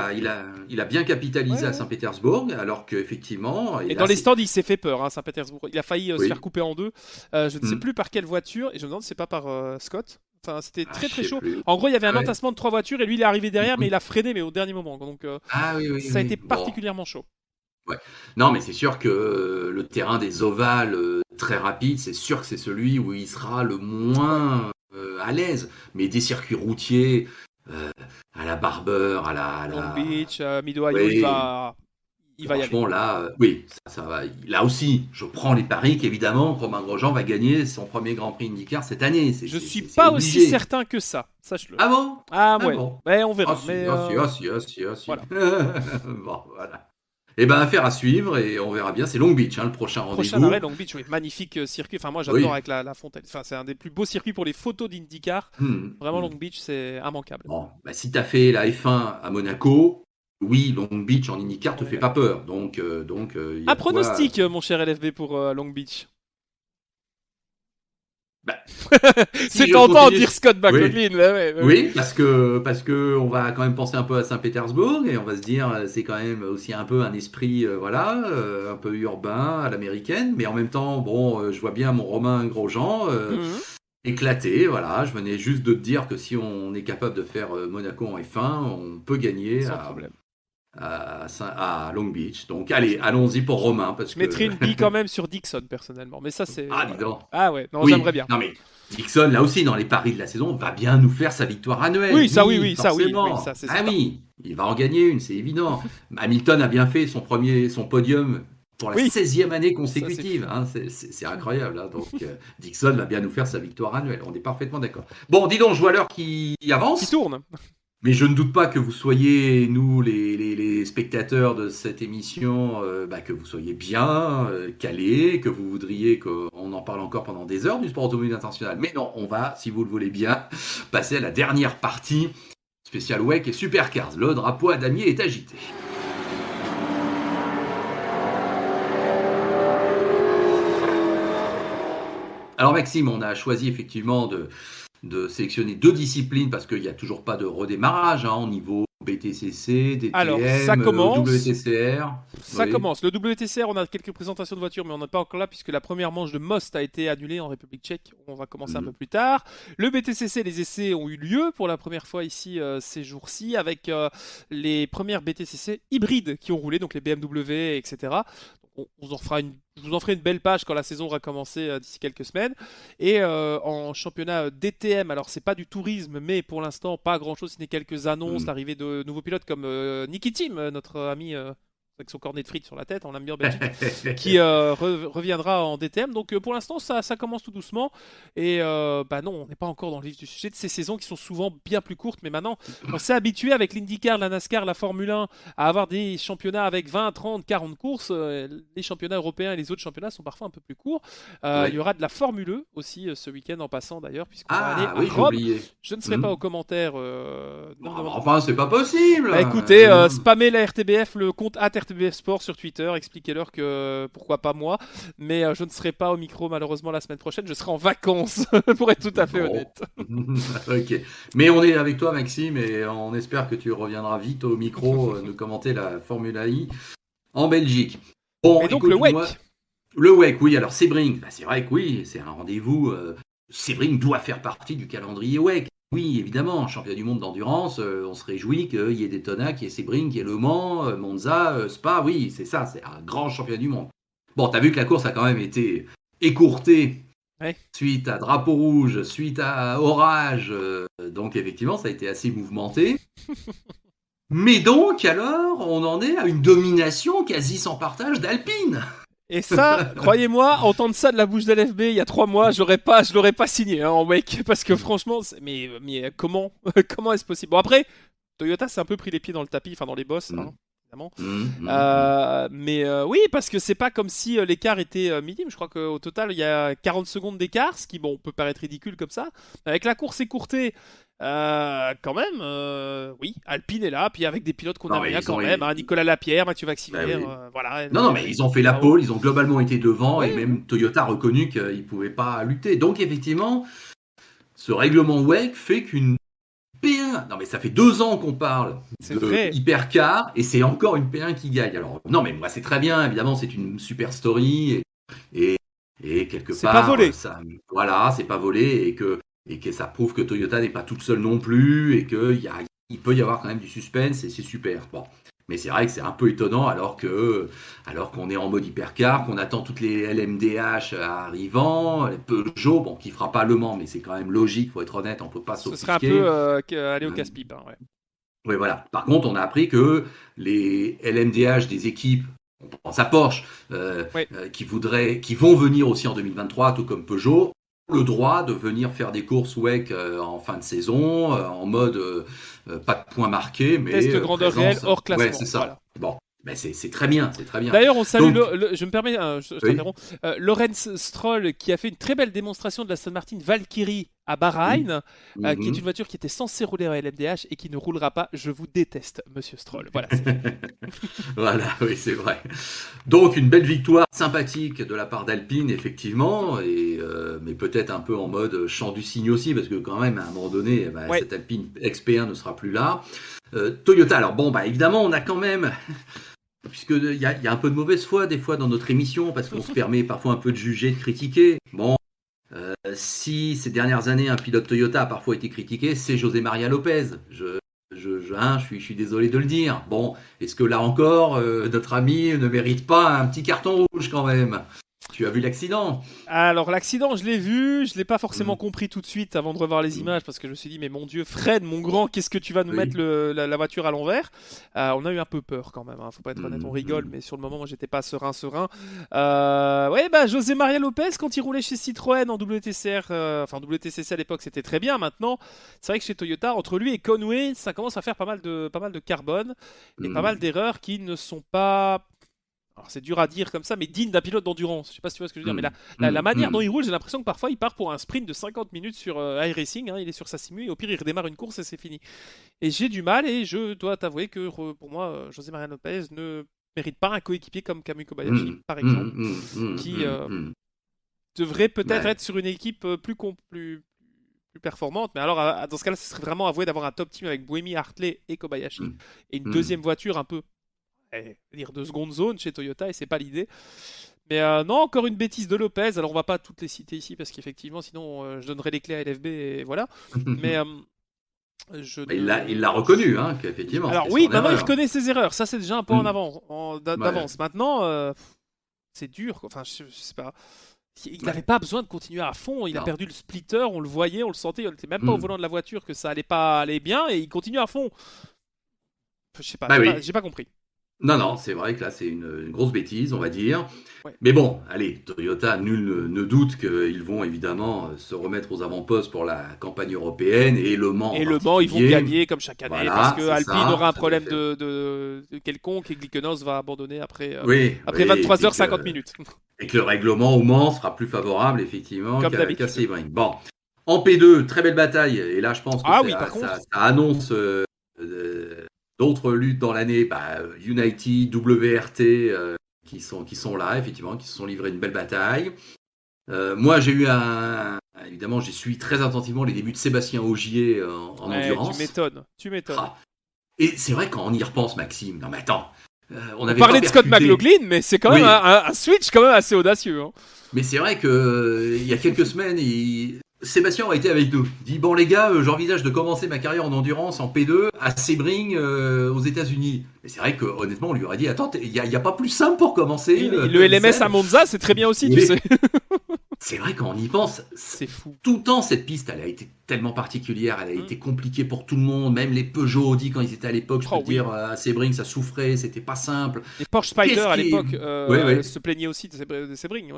Speaker 1: Il a bien capitalisé à Saint-Pétersbourg, alors qu'effectivement.
Speaker 2: Et dans les stands, il s'est fait peur, Saint-Pétersbourg. Il a failli se faire couper en deux. Je ne sais plus par quelle voiture, et je me demande si c'est pas par Scott. Enfin, c'était très chaud. Plus. En gros, il y avait un entassement de 3 voitures et lui, il est arrivé derrière, mais il a freiné, mais au dernier moment. Donc, ça a été particulièrement chaud.
Speaker 1: Ouais. Non, mais c'est sûr que le terrain des ovales très rapide, c'est sûr que c'est celui où il sera le moins à l'aise. Mais des circuits routiers à la Barber, à la
Speaker 2: Long Beach, Mid-Ohio, il va y aller.
Speaker 1: Franchement, là, ça va. Là aussi, je prends les paris qu'évidemment, Romain Grosjean va gagner son premier Grand Prix IndyCar cette année.
Speaker 2: Je suis pas
Speaker 1: obligé.
Speaker 2: aussi certain que ça, sache-le.
Speaker 1: Ah bon?
Speaker 2: Ouais. Bon. On verra.
Speaker 1: Si. Bon, voilà. Affaire à suivre et on verra bien. C'est Long Beach, le prochain rendez-vous.
Speaker 2: Prochain arrêt, Long Beach, magnifique circuit. Enfin, moi, j'adore avec la fontaine. Enfin, c'est un des plus beaux circuits pour les photos d'IndyCar. Vraiment, Long Beach, c'est immanquable.
Speaker 1: Bon, si t'as fait la F1 à Monaco. Oui, Long Beach en IndyCar te fait pas peur. Donc,
Speaker 2: un pronostic, mon cher LFB, pour Long Beach. C'est tentant de dire Scott McLaughlin.
Speaker 1: Oui, parce que on va quand même penser un peu à Saint-Pétersbourg et on va se dire c'est quand même aussi un peu un esprit un peu urbain à l'américaine, mais en même temps je vois bien mon Romain Grosjean éclaté. Voilà, je venais juste de te dire que si on est capable de faire Monaco en F1, on peut gagner
Speaker 2: sans problème.
Speaker 1: À Long Beach. Donc allons-y pour Romain.
Speaker 2: Je mettrais une bille quand même sur Dixon personnellement, mais ça c'est.
Speaker 1: Ah dis donc.
Speaker 2: Ah ouais, non, j'aimerais bien.
Speaker 1: Non mais Dixon là aussi dans les paris de la saison va bien nous faire sa victoire annuelle.
Speaker 2: Oui, ça c'est
Speaker 1: ça. Il va en gagner une, c'est évident. Hamilton a bien fait son podium pour la 16e année consécutive. C'est incroyable. Donc Dixon va bien nous faire sa victoire annuelle. On est parfaitement d'accord. Bon, dis donc, je vois l'heure qui avance.
Speaker 2: Qui tourne.
Speaker 1: Mais je ne doute pas que vous soyez, nous, les spectateurs de cette émission, que vous soyez bien calés, que vous voudriez qu'on en parle encore pendant des heures du sport automobile international. Mais non, on va, si vous le voulez bien, passer à la dernière partie spéciale WEC et Supercars. Le drapeau à damier est agité. Alors Maxime, on a choisi effectivement de sélectionner 2 disciplines parce qu'il n'y a toujours pas de redémarrage au niveau BTCC, DTM,
Speaker 2: alors, ça commence,
Speaker 1: WTCR.
Speaker 2: Ça commence. Le WTCR, on a quelques présentations de voitures, mais on n'est pas encore là puisque la première manche de Most a été annulée en République tchèque. On va commencer un peu plus tard. Le BTCC, les essais ont eu lieu pour la première fois ici ces jours-ci avec les premières BTCC hybrides qui ont roulé, donc les BMW, etc. Je vous en ferai une belle page quand la saison aura commencé d'ici quelques semaines. Et en championnat DTM, alors c'est pas du tourisme, mais pour l'instant pas grand-chose, ce n'est quelques annonces, l'arrivée de nouveaux pilotes comme Niki Tim, notre ami avec son cornet de frites sur la tête, on l'aime bien en Belgique, qui reviendra en DTM. Donc pour l'instant, ça commence tout doucement. Et non, on n'est pas encore dans le vif du sujet de ces saisons qui sont souvent bien plus courtes. Mais maintenant, on s'est habitué avec l'IndyCar, la NASCAR, la Formule 1 à avoir des championnats avec 20, 30, 40 courses. Les championnats européens et les autres championnats sont parfois un peu plus courts. Il y aura de la Formule E aussi ce week-end en passant d'ailleurs, puisqu'on va aller à Rome. Je ne serai pas aux commentaires.
Speaker 1: Enfin, c'est pas possible.
Speaker 2: Écoutez, spammez la RTBF, le compte @RTBF Sport sur Twitter, expliquez-leur que pourquoi pas moi, mais je ne serai pas au micro malheureusement la semaine prochaine, je serai en vacances pour être tout à fait honnête.
Speaker 1: Ok, mais on est avec toi Maxime et on espère que tu reviendras vite au micro nous commenter la Formule I en Belgique. Bon,
Speaker 2: et donc le WEC.
Speaker 1: Le WEC, oui, alors Sebring, c'est vrai que oui, c'est un rendez-vous, Sebring doit faire partie du calendrier WEC. Oui, évidemment, championnat du monde d'endurance, on se réjouit qu'il y ait Daytona, qu'il y ait Sebring, qu'il y ait Le Mans, Monza, Spa, oui, c'est ça, c'est un grand championnat du monde. Bon, t'as vu que la course a quand même été écourtée suite à drapeau rouge, suite à orage, donc effectivement, ça a été assez mouvementé. Mais donc, alors, on en est à une domination quasi sans partage d'Alpine.
Speaker 2: Et ça, croyez-moi, entendre ça de la bouche d'LFB il y a 3 mois, je l'aurais pas signé en WEC, parce que franchement, mais comment est-ce possible? Bon après, Toyota s'est un peu pris les pieds dans le tapis, enfin dans les bosses, évidemment. Oui, parce que c'est pas comme si l'écart était minime. Je crois qu'au total, il y a 40 secondes d'écart, ce qui peut paraître ridicule comme ça. Avec la course écourtée, quand même, oui, Alpine est là, puis avec des pilotes qu'on aime bien quand même, hein, Nicolas Lapierre, Mathieu Vaxivière, voilà.
Speaker 1: Non, mais ils ont fait la pole, ils ont globalement été devant,
Speaker 2: Oui,
Speaker 1: et même Toyota a reconnu qu'ils ne pouvaient pas lutter. Donc effectivement, ce règlement WEC fait qu'une P1, non mais ça fait 2 ans qu'on parle de hypercar, et c'est encore une P1 qui gagne. Alors non, mais moi c'est très bien, évidemment c'est une super story, et quelque part,
Speaker 2: pas volé.
Speaker 1: Voilà, c'est pas volé, et que ça prouve que Toyota n'est pas toute seule non plus, et qu'il peut y avoir quand même du suspense, et c'est super. Bon. Mais c'est vrai que c'est un peu étonnant alors qu'on est en mode hypercar, qu'on attend toutes les LMDH arrivant, les Peugeot, bon, qui fera pas Le Mans, mais c'est quand même logique, faut être honnête, on peut pas s'offusquer.
Speaker 2: Ce serait un peu aller au casse-pipe. Hein, ouais.
Speaker 1: Oui, voilà. Par contre, on a appris que les LMDH des équipes, on pense à Porsche, qui vont venir aussi en 2023, tout comme Peugeot, le droit de venir faire des courses WEC en fin de saison, en mode pas de points marqués, mais
Speaker 2: test grandeur réelle hors classement.
Speaker 1: Ouais, c'est ça.
Speaker 2: Voilà.
Speaker 1: Bon, mais c'est très bien, c'est très bien.
Speaker 2: D'ailleurs, on salue, je me permets, je t'interromps, Lawrence Stroll qui a fait une très belle démonstration de la Aston Martin Valkyrie à Bahreïn, qui est une voiture qui était censée rouler à LMDH et qui ne roulera pas. Je vous déteste, Monsieur Stroll. Voilà.
Speaker 1: Voilà, oui, c'est vrai. Donc une belle victoire sympathique de la part d'Alpine, effectivement, mais peut-être un peu en mode chant du cygne aussi, parce que quand même, à un moment donné, cette Alpine XP1 ne sera plus là. Toyota, alors bon, évidemment, on a quand même... Puisqu'il y a un peu de mauvaise foi des fois dans notre émission, parce qu'on se permet parfois un peu de juger, de critiquer. Bon, si ces dernières années un pilote Toyota a parfois été critiqué, c'est José María Lopez. Je suis désolé de le dire. Bon, est-ce que là encore, notre ami ne mérite pas un petit carton rouge quand même ? Tu as vu l'accident ?
Speaker 2: Alors l'accident, je l'ai vu, je l'ai pas forcément compris tout de suite avant de revoir les images parce que je me suis dit mais mon Dieu, Fred, mon grand, qu'est-ce que tu vas nous mettre la voiture à l'envers ? On a eu un peu peur quand même, hein. Faut pas être honnête, on rigole, mais sur le moment moi j'étais pas serein. José María Lopez quand il roulait chez Citroën en WTCR, WTCC à l'époque c'était très bien. Maintenant, c'est vrai que chez Toyota, entre lui et Conway, ça commence à faire pas mal de carbone et pas mal d'erreurs qui ne sont pas... Alors c'est dur à dire comme ça, mais digne d'un pilote d'endurance. Je sais pas si tu vois ce que je veux dire, mais la manière dont il roule, j'ai l'impression que parfois il part pour un sprint de 50 minutes sur iRacing, hein, il est sur sa simu et au pire il redémarre une course et c'est fini. Et j'ai du mal et je dois t'avouer que pour moi, José María Lopez ne mérite pas un coéquipier comme Kamui Kobayashi, par exemple, qui devrait peut-être être sur une équipe plus performante. Mais alors, dans ce cas-là, ce serait vraiment avoué d'avoir un top team avec Buemi, Hartley et Kobayashi et une deuxième voiture un peu dire de seconde zone chez Toyota et c'est pas l'idée. Mais non, encore une bêtise de Lopez. Alors on va pas toutes les citer ici parce qu'effectivement sinon je donnerai les clés à LFB et voilà. Mais
Speaker 1: il l'a reconnu, hein, qu'effectivement.
Speaker 2: Alors oui, maintenant il reconnaît ses erreurs. Ça c'est déjà un peu en avant, d'avance. Maintenant, c'est dur. Enfin, je sais pas. Il n'avait pas besoin de continuer à fond. Il a perdu le splitter, on le voyait, on le sentait. On n'était même pas au volant de la voiture que ça allait pas aller bien et il continue à fond. Je sais pas, j'ai pas compris.
Speaker 1: Non, c'est vrai que là, c'est une grosse bêtise, on va dire. Ouais. Mais bon, allez, Toyota, nul ne doute qu'ils vont évidemment se remettre aux avant-postes pour la campagne européenne et Le Mans.
Speaker 2: Et Le Mans, ils vont gagner comme chaque année parce que Alpine aura un problème de quelconque et Glickenhaus va abandonner après 23h50 minutes.
Speaker 1: Et que le règlement au Mans sera plus favorable, effectivement, qu'à Sebring. Bon, en P2, très belle bataille. Et là, je pense que ça annonce... d'autres luttes dans l'année, United, WRT, qui sont là, effectivement, qui se sont livrés une belle bataille. Moi, j'ai eu évidemment, j'ai suivi très attentivement les débuts de Sébastien Ogier en endurance.
Speaker 2: Tu m'étonnes.
Speaker 1: Et c'est vrai, quand on y repense, Maxime, non mais attends,
Speaker 2: on parlait de Scott McLaughlin, mais c'est quand même un switch quand même assez audacieux. Hein.
Speaker 1: Mais c'est vrai que il y a quelques semaines, Sébastien a été avec nous. Il dit, bon les gars, j'envisage de commencer ma carrière en endurance en P2 à Sebring aux États-Unis. Mais c'est vrai que honnêtement, on lui aurait dit, attends, il y a pas plus simple pour commencer.
Speaker 2: Le LMS à Monza, c'est très bien aussi, tu sais.
Speaker 1: C'est vrai quand on y pense,
Speaker 2: c'est fou.
Speaker 1: Tout le temps cette piste, elle a été tellement particulière, elle a été compliquée pour tout le monde, même les Peugeot Audi quand ils étaient à l'époque, je peux dire à Sebring, ça souffrait, c'était pas simple.
Speaker 2: Les Porsche Spyder à l'époque se plaignaient aussi de Sebring.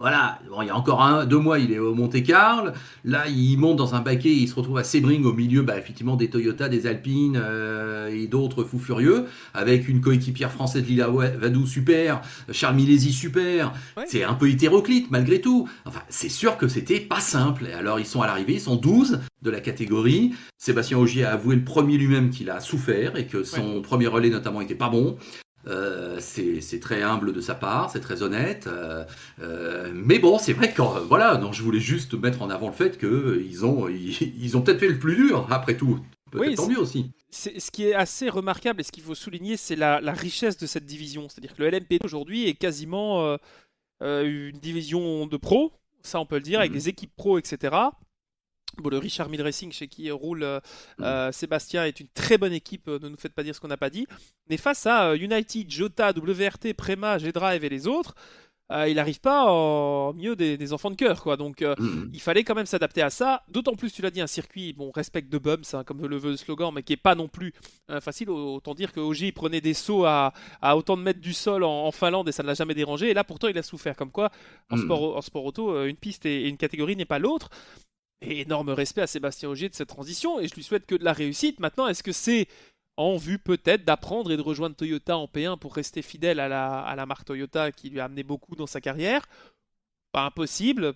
Speaker 1: Voilà, bon, il y a encore 2 mois, il est au Monte-Carlo. Là, il monte dans un baquet, il se retrouve à Sebring au milieu, effectivement, des Toyota, des Alpines et d'autres fous furieux, avec une coéquipière française, Lila Vadou, super, Charles Milesi, super.
Speaker 2: Ouais.
Speaker 1: C'est un peu hétéroclite, malgré tout. Enfin, c'est sûr que c'était pas simple. Et alors, ils sont à l'arrivée, ils sont 12 de la catégorie. Sébastien Ogier a avoué le premier lui-même qu'il a souffert et que son premier relais, notamment, était pas bon. C'est très humble de sa part, c'est très honnête. Mais bon, c'est vrai que voilà, non, je voulais juste mettre en avant le fait qu'ils ont peut-être fait le plus dur, après tout. Peut-être
Speaker 2: Oui,
Speaker 1: tant mieux aussi.
Speaker 2: ce qui est assez remarquable et ce qu'il faut souligner, c'est la richesse de cette division. C'est-à-dire que le LMP2 aujourd'hui est quasiment une division de pro, ça on peut le dire, avec
Speaker 1: Mhm.
Speaker 2: des équipes pro, etc. Bon, le Richard Mille Racing chez qui roule Sébastien est une très bonne équipe, ne nous faites pas dire ce qu'on n'a pas dit. Mais face à United, Jota, WRT, Prema, G-Drive et les autres, il n'arrive pas au milieu des enfants de cœur, quoi. Donc
Speaker 1: Mhm.
Speaker 2: il fallait quand même s'adapter à ça. D'autant plus, tu l'as dit, un circuit, bon, respect de bumps, hein, comme le veut le slogan, mais qui est pas non plus facile. Autant dire que OG il prenait des sauts à autant de mètres du sol en Finlande et ça ne l'a jamais dérangé. Et là, pourtant, il a souffert. Comme quoi,
Speaker 1: Mhm.
Speaker 2: en sport auto, une piste et une catégorie n'est pas l'autre. Et énorme respect à Sébastien Ogier de cette transition et je lui souhaite que de la réussite. Maintenant, est-ce que c'est en vue peut-être d'apprendre et de rejoindre Toyota en P1 pour rester fidèle à la marque Toyota qui lui a amené beaucoup dans sa carrière? Pas impossible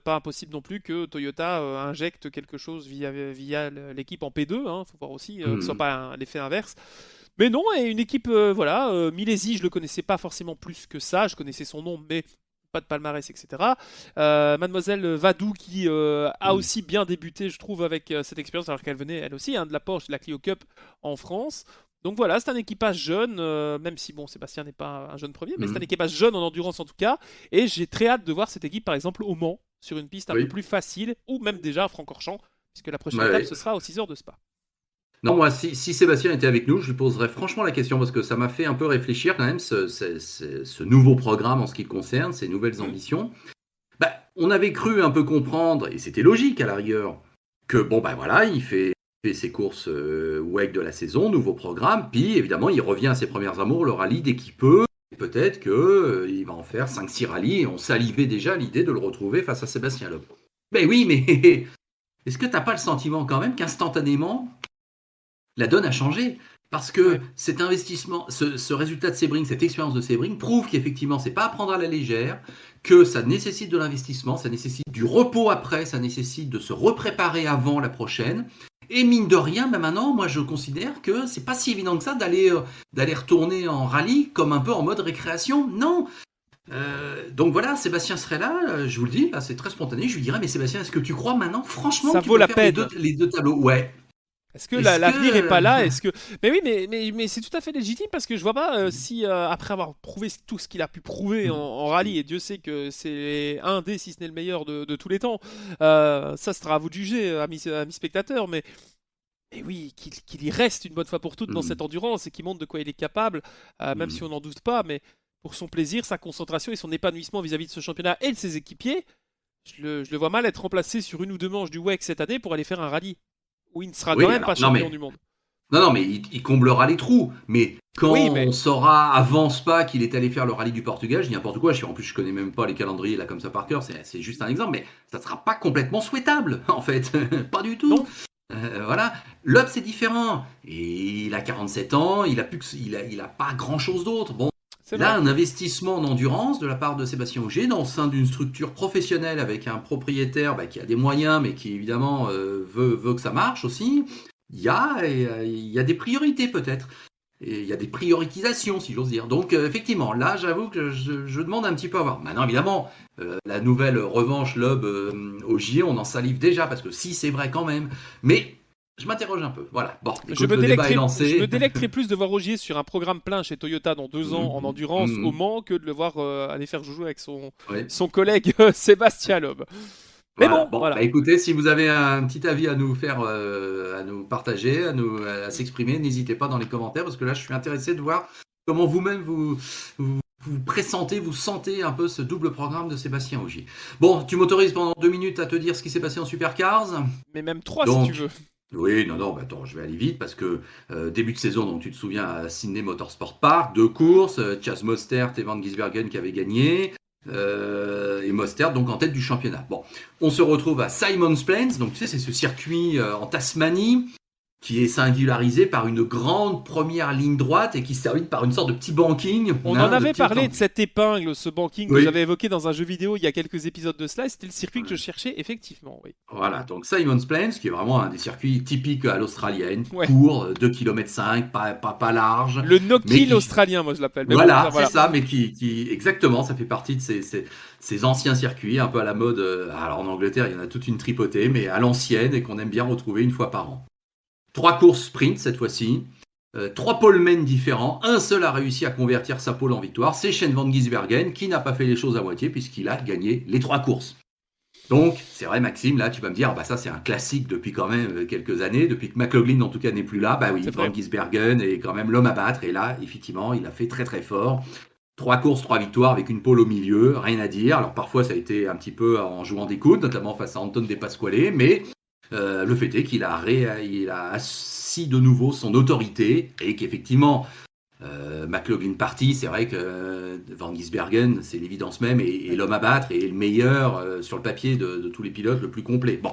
Speaker 2: non plus que Toyota injecte quelque chose via l'équipe en P2. Hein, faut voir aussi que ce soit
Speaker 1: Mhm.
Speaker 2: pas l'effet inverse. Mais non, et une équipe, voilà, Milesi, je le connaissais pas forcément plus que ça, je connaissais son nom, mais pas de palmarès, etc. Mademoiselle Vadou qui a
Speaker 1: Mhm.
Speaker 2: aussi bien débuté, je trouve, avec cette expérience, alors qu'elle venait elle aussi hein, de la Porsche, de la Clio Cup en France. Donc voilà, c'est un équipage jeune, même si bon, Sébastien n'est pas un jeune premier, mais c'est un
Speaker 1: Mhm.
Speaker 2: équipage jeune en endurance en tout cas. Et j'ai très hâte de voir cette équipe, par exemple, au Mans, sur une piste un peu
Speaker 1: Oui.
Speaker 2: plus facile, ou même déjà à Francorchamps, puisque la prochaine
Speaker 1: Ouais,
Speaker 2: étape,
Speaker 1: ouais.
Speaker 2: ce sera aux 6 heures de Spa.
Speaker 1: Non, moi, si Sébastien était avec nous, je lui poserais franchement la question parce que ça m'a fait un peu réfléchir quand même, ce nouveau programme en ce qui le concerne, ces nouvelles
Speaker 2: Hmm.
Speaker 1: ambitions. On avait cru un peu comprendre, et c'était logique à la rigueur, que bon, voilà, fait ses courses WEC de la saison, nouveau programme, puis évidemment, il revient à ses premières amours, le rallye dès qu'il peut, et peut-être qu'il va en faire 5-6 rallyes, et on salivait déjà à l'idée de le retrouver face à Sébastien Loeb. Mais oui, mais est-ce que t'as pas le sentiment quand même qu'instantanément, la donne a changé? Parce que
Speaker 2: Ouais.
Speaker 1: cet investissement, ce résultat de Sebring, cette expérience de Sebring, prouve qu'effectivement, c'est pas à prendre à la légère, que ça nécessite de l'investissement, ça nécessite du repos après, ça nécessite de se repréparer avant la prochaine. Et mine de rien, maintenant, moi je considère que c'est pas si évident que ça d'aller retourner en rallye comme un peu en mode récréation. Non. Donc voilà, Sébastien serait là, je vous le dis, là c'est très spontané. Je lui dirais, mais Sébastien, est-ce que tu crois maintenant, franchement,
Speaker 2: Ça
Speaker 1: que tu
Speaker 2: vaut
Speaker 1: peux
Speaker 2: la
Speaker 1: faire
Speaker 2: peine.
Speaker 1: les deux tableaux? Ouais.
Speaker 2: Est-ce que
Speaker 1: Est-ce
Speaker 2: l'avenir est
Speaker 1: que
Speaker 2: pas là? Est-ce que mais oui, mais c'est tout à fait légitime parce que je vois pas si après avoir prouvé tout ce qu'il a pu prouver en rallye et Dieu sait que c'est un des si ce n'est le meilleur de tous les temps. Ça sera à vous de juger, amis spectateurs, mais oui, qu'il y reste une bonne fois pour toutes dans cette endurance et qu'il montre de quoi il est capable, même si on n'en doute pas, mais pour son plaisir, sa concentration et son épanouissement vis-à-vis de ce championnat et de ses équipiers, je le vois mal être remplacé sur une ou deux manches du WEC cette année pour aller faire un rallye où il ne sera quand
Speaker 1: Oui,
Speaker 2: même
Speaker 1: alors
Speaker 2: pas
Speaker 1: non
Speaker 2: champion
Speaker 1: mais
Speaker 2: du monde.
Speaker 1: non, mais il comblera les trous. Mais quand
Speaker 2: Oui,
Speaker 1: on
Speaker 2: mais
Speaker 1: saura avant pas qu'il est allé faire le rallye du Portugal, je dis n'importe quoi. En plus, je connais même pas les calendriers là comme ça par cœur. C'est juste un exemple, mais ça sera pas complètement souhaitable en fait, pas du tout.
Speaker 2: non.
Speaker 1: Voilà, Loeb c'est différent. Et il a 47 ans, il a pas grand chose d'autre. Bon,
Speaker 2: C'est
Speaker 1: là,
Speaker 2: vrai.
Speaker 1: un investissement en endurance de la part de Sébastien Ogier dans le sein d'une structure professionnelle avec un propriétaire qui a des moyens, mais qui évidemment veut que ça marche aussi. Il y a des priorités peut-être. Et il y a des prioritisations, si j'ose dire. Donc, effectivement, là, j'avoue que je demande un petit peu à voir. Maintenant, évidemment, la nouvelle revanche Loeb Ogier, on en salive déjà, parce que si, c'est vrai quand même. Mais je m'interroge un peu. Voilà. Bon, écoute, le débat est
Speaker 2: Je me
Speaker 1: lancé.
Speaker 2: délecterai plus de voir Ogier sur un programme plein chez Toyota dans 2 ans en
Speaker 1: Mhm,
Speaker 2: endurance au
Speaker 1: mhm,
Speaker 2: Mans que de le voir aller faire joujou avec
Speaker 1: ouais.
Speaker 2: son collègue Sébastien Loeb. Mais
Speaker 1: Voilà.
Speaker 2: bon,
Speaker 1: Bon,
Speaker 2: voilà.
Speaker 1: écoutez, si vous avez un petit avis à nous faire, à nous partager, à s'exprimer, n'hésitez pas dans les commentaires parce que là, je suis intéressé de voir comment vous-même vous pressentez, vous sentez un peu ce double programme de Sébastien Ogier. Bon, tu m'autorises pendant 2 minutes à te dire ce qui s'est passé en Supercars.
Speaker 2: Mais même 3 si tu
Speaker 1: Donc,
Speaker 2: veux.
Speaker 1: oui, non, attends, je vais aller vite parce que début de saison, donc tu te souviens à Sydney Motorsport Park, 2 courses, Chas Mostert et Van Gisbergen qui avaient gagné. et Mostert donc en tête du championnat. Bon, on se retrouve à Simon's Plains, donc tu sais c'est ce circuit en Tasmanie qui est singularisé par une grande première ligne droite et qui se termine par une sorte de petit banking.
Speaker 2: On en avait parlé de cette épingle, ce banking que j'avais évoqué dans un jeu vidéo il y a quelques épisodes de cela, et c'était le circuit que je cherchais effectivement. Oui.
Speaker 1: Voilà, donc Simon's Plains, qui est vraiment un des circuits typiques à l'australienne, court, 2,5 km, pas large.
Speaker 2: Le no-kill australien, moi je l'appelle.
Speaker 1: Voilà, c'est ça, mais qui exactement, ça fait partie de ces anciens circuits, un peu à la mode. Alors en Angleterre, il y en a toute une tripotée, mais à l'ancienne et qu'on aime bien retrouver une fois par an. 3 courses sprint cette fois-ci, 3 polemen différents, un seul a réussi à convertir sa pole en victoire, c'est Shane Van Gisbergen qui n'a pas fait les choses à moitié puisqu'il a gagné les 3 courses. Donc, c'est vrai Maxime, là tu vas me dire, ça c'est un classique depuis quand même quelques années, depuis que McLaughlin en tout cas n'est plus là, oui, Van Gisbergen est quand même l'homme à battre et là, effectivement, il a fait très très fort. 3 courses, 3 victoires avec une pole au milieu, rien à dire. Alors parfois ça a été un petit peu en jouant des coudes, notamment face à Anton De Pasquale, mais le fait est qu'il a assis de nouveau son autorité et qu'effectivement, McLaughlin parti, c'est vrai que Van Gisbergen, c'est l'évidence même, est l'homme à battre et est le meilleur sur le papier de tous les pilotes, le plus complet. Bon,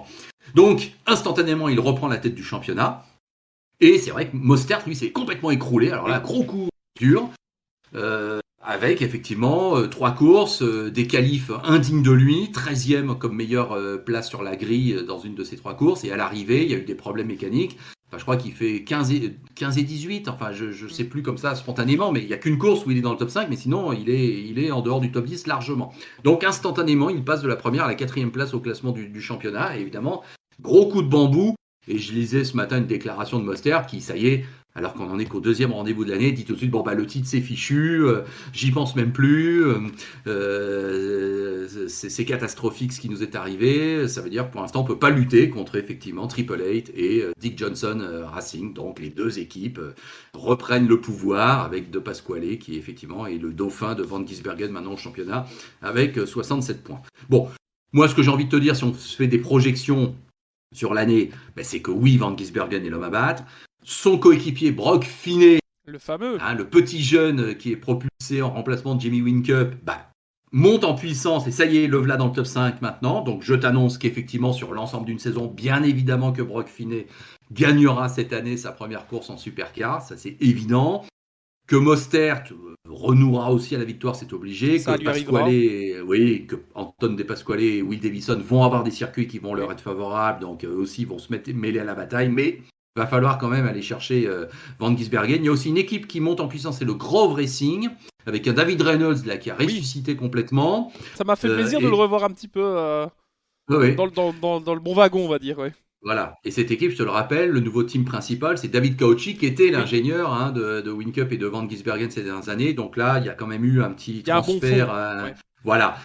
Speaker 1: donc instantanément, il reprend la tête du championnat et c'est vrai que Mostert, lui, s'est complètement écroulé. Alors là, gros coup dur. Avec effectivement 3 courses, des qualifs indignes de lui, 13e comme meilleure place sur la grille dans une de ces 3 courses, et à l'arrivée, il y a eu des problèmes mécaniques. Enfin, je crois qu'il fait 15 et 18, enfin je sais plus comme ça spontanément, mais il n'y a qu'une course où il est dans le top 5, mais sinon il est en dehors du top 10 largement. Donc instantanément, il passe de la première à la 4e place au classement du championnat, et évidemment, gros coup de bambou, et je lisais ce matin une déclaration de Mostert qui, ça y est, alors qu'on en est qu'au 2e rendez-vous de l'année, dit tout de suite, le titre c'est fichu, j'y pense même plus, c'est catastrophique ce qui nous est arrivé, ça veut dire que pour l'instant on peut pas lutter contre effectivement Triple Eight et Dick Johnson Racing, donc les 2 équipes reprennent le pouvoir avec De Pasquale qui effectivement est le dauphin de Van Gisbergen maintenant au championnat avec 67 points. Bon, moi ce que j'ai envie de te dire, si on fait des projections sur l'année, c'est que oui, Van Gisbergen est l'homme à battre. Son coéquipier Brock Finney,
Speaker 2: le fameux,
Speaker 1: le petit jeune qui est propulsé en remplacement de Jamie Whincup, monte en puissance et ça y est, le voilà dans le top 5 maintenant. Donc je t'annonce qu'effectivement sur l'ensemble d'une saison, bien évidemment que Brock Finney gagnera cette année sa première course en supercar, ça c'est évident. Que Mostert renouera aussi à la victoire, c'est obligé.
Speaker 2: Ça
Speaker 1: que Pasquale, que Anton De Pasquale et Will Davison vont avoir des circuits qui vont leur être favorables, donc eux aussi vont se mêler à la bataille, mais il va falloir quand même aller chercher Van Gisbergen. Il y a aussi une équipe qui monte en puissance, c'est le Grove Racing, avec un David Reynolds là, qui a ressuscité complètement.
Speaker 2: Ça m'a fait plaisir de le revoir un petit peu dans le bon wagon, on va dire. Ouais.
Speaker 1: Voilà, et cette équipe, je te le rappelle, le nouveau team principal, c'est David Cauchy qui était l'ingénieur de Whincup et de Van Gisbergen ces dernières années. Donc là, il y a quand même eu un petit transfert.
Speaker 2: Un bon fond.
Speaker 1: Voilà,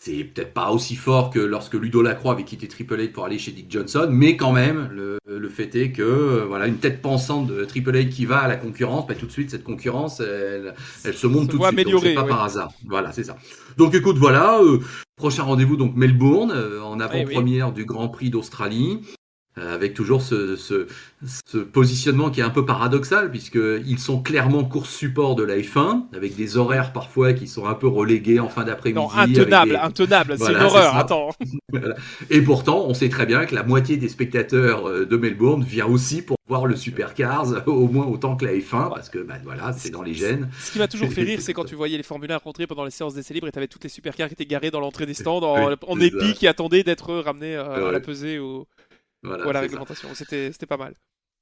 Speaker 1: c'est peut-être pas aussi fort que lorsque Ludo Lacroix avait quitté Triple Eight pour aller chez Dick Johnson, mais quand même, le fait est que une tête pensante de Triple Eight qui va à la concurrence, tout de suite cette concurrence, elle se monte tout de suite. Donc c'est pas par hasard. Voilà, c'est ça. Donc écoute, prochain rendez-vous donc Melbourne en avant-première du Grand Prix d'Australie. Avec toujours ce positionnement qui est un peu paradoxal puisqu'ils sont clairement course support de la F1 avec des horaires parfois qui sont un peu relégués en fin d'après-midi.
Speaker 2: Non, intenable, c'est une horreur, attends.
Speaker 1: Voilà. Et pourtant, on sait très bien que la moitié des spectateurs de Melbourne vient aussi pour voir le Supercars au moins autant que la F1 parce que c'est dans les gènes.
Speaker 2: Ce qui m'a toujours fait rire, c'est quand tu voyais les Formule 1 rentrer pendant les séances d'essais libres et tu avais toutes les supercars qui étaient garées dans l'entrée des stands en épi qui attendaient d'être ramenés à la pesée ou à la réglementation. C'était pas mal.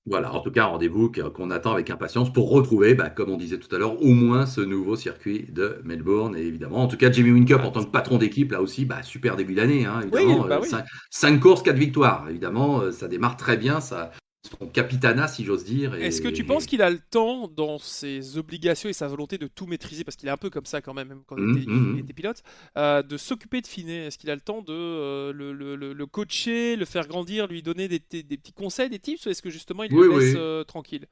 Speaker 1: Voilà, en tout cas, un rendez-vous qu'on attend avec impatience pour retrouver, comme on disait tout à l'heure, au moins ce nouveau circuit de Melbourne. Et évidemment, en tout cas, Jamie Whincup en tant que patron d'équipe, là aussi, super début d'année. Évidemment, 5 courses, 4 victoires. Évidemment, ça démarre très bien. Son capitanat, si j'ose dire.
Speaker 2: Est-ce que tu penses qu'il a le temps, dans ses obligations et sa volonté de tout maîtriser, parce qu'il est un peu comme ça quand même quand il était pilote, de s'occuper de Finney? Est-ce qu'il a le temps de le coacher, le faire grandir, lui donner des petits conseils, des tips, ou est-ce que justement il le laisse tranquille?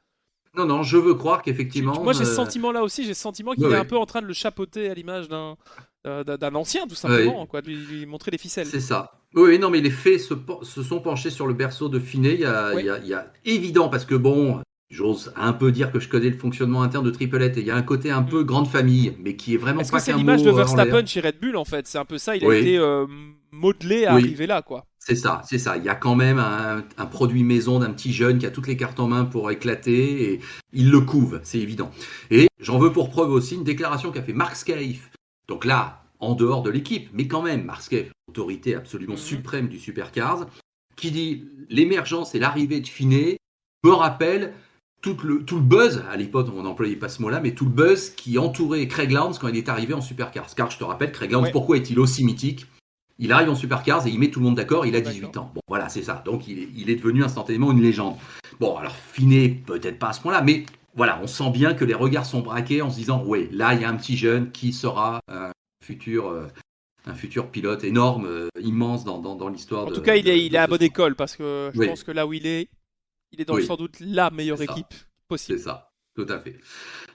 Speaker 1: Non, je veux croire qu'effectivement...
Speaker 2: Moi j'ai ce sentiment là aussi, j'ai ce sentiment qu'il est un peu en train de le chapeauter à l'image d'un ancien tout simplement, de lui montrer les ficelles.
Speaker 1: C'est ça. Oui, non, mais les faits se sont penchés sur le berceau de Finney. Il y a évident parce que j'ose un peu dire que je connais le fonctionnement interne de Triplette, et il y a un côté un peu grande famille, mais qui est vraiment
Speaker 2: Est-ce
Speaker 1: pas
Speaker 2: que c'est
Speaker 1: qu'un
Speaker 2: l'image
Speaker 1: mot
Speaker 2: de
Speaker 1: en l'air.
Speaker 2: Verstappen chez Red Bull en fait? C'est un peu ça, il a
Speaker 1: Oui,
Speaker 2: été modelé à
Speaker 1: oui.
Speaker 2: arriver là, quoi.
Speaker 1: C'est ça, c'est ça. Il y a quand même un produit maison d'un petit jeune qui a toutes les cartes en main pour éclater, et il le couve, c'est évident. Et j'en veux pour preuve aussi une déclaration qu'a fait Mark Skaife. Donc là, en dehors de l'équipe, mais quand même, Mark Skaife, autorité absolument suprême du Supercars, qui dit l'émergence et l'arrivée de Finet me rappelle tout le buzz, à l'époque on n'employait pas ce mot-là, mais tout le buzz qui entourait Craig Lowndes quand il est arrivé en Supercars. Car je te rappelle, Craig Lowndes, pourquoi est-il aussi mythique? Il arrive en Supercars et il met tout le monde d'accord, il a 18 ans. Bon, voilà, c'est ça. Donc, il est devenu instantanément une légende. Bon, alors, Finet, peut-être pas à ce point-là, mais voilà, on sent bien que les regards sont braqués en se disant, ouais, là, il y a un petit jeune qui sera un futur pilote énorme, immense dans l'histoire
Speaker 2: En tout cas, il est à bonne
Speaker 1: sport.
Speaker 2: école, parce que je pense que là où il est dans sans doute la meilleure équipe possible.
Speaker 1: C'est ça, tout à fait.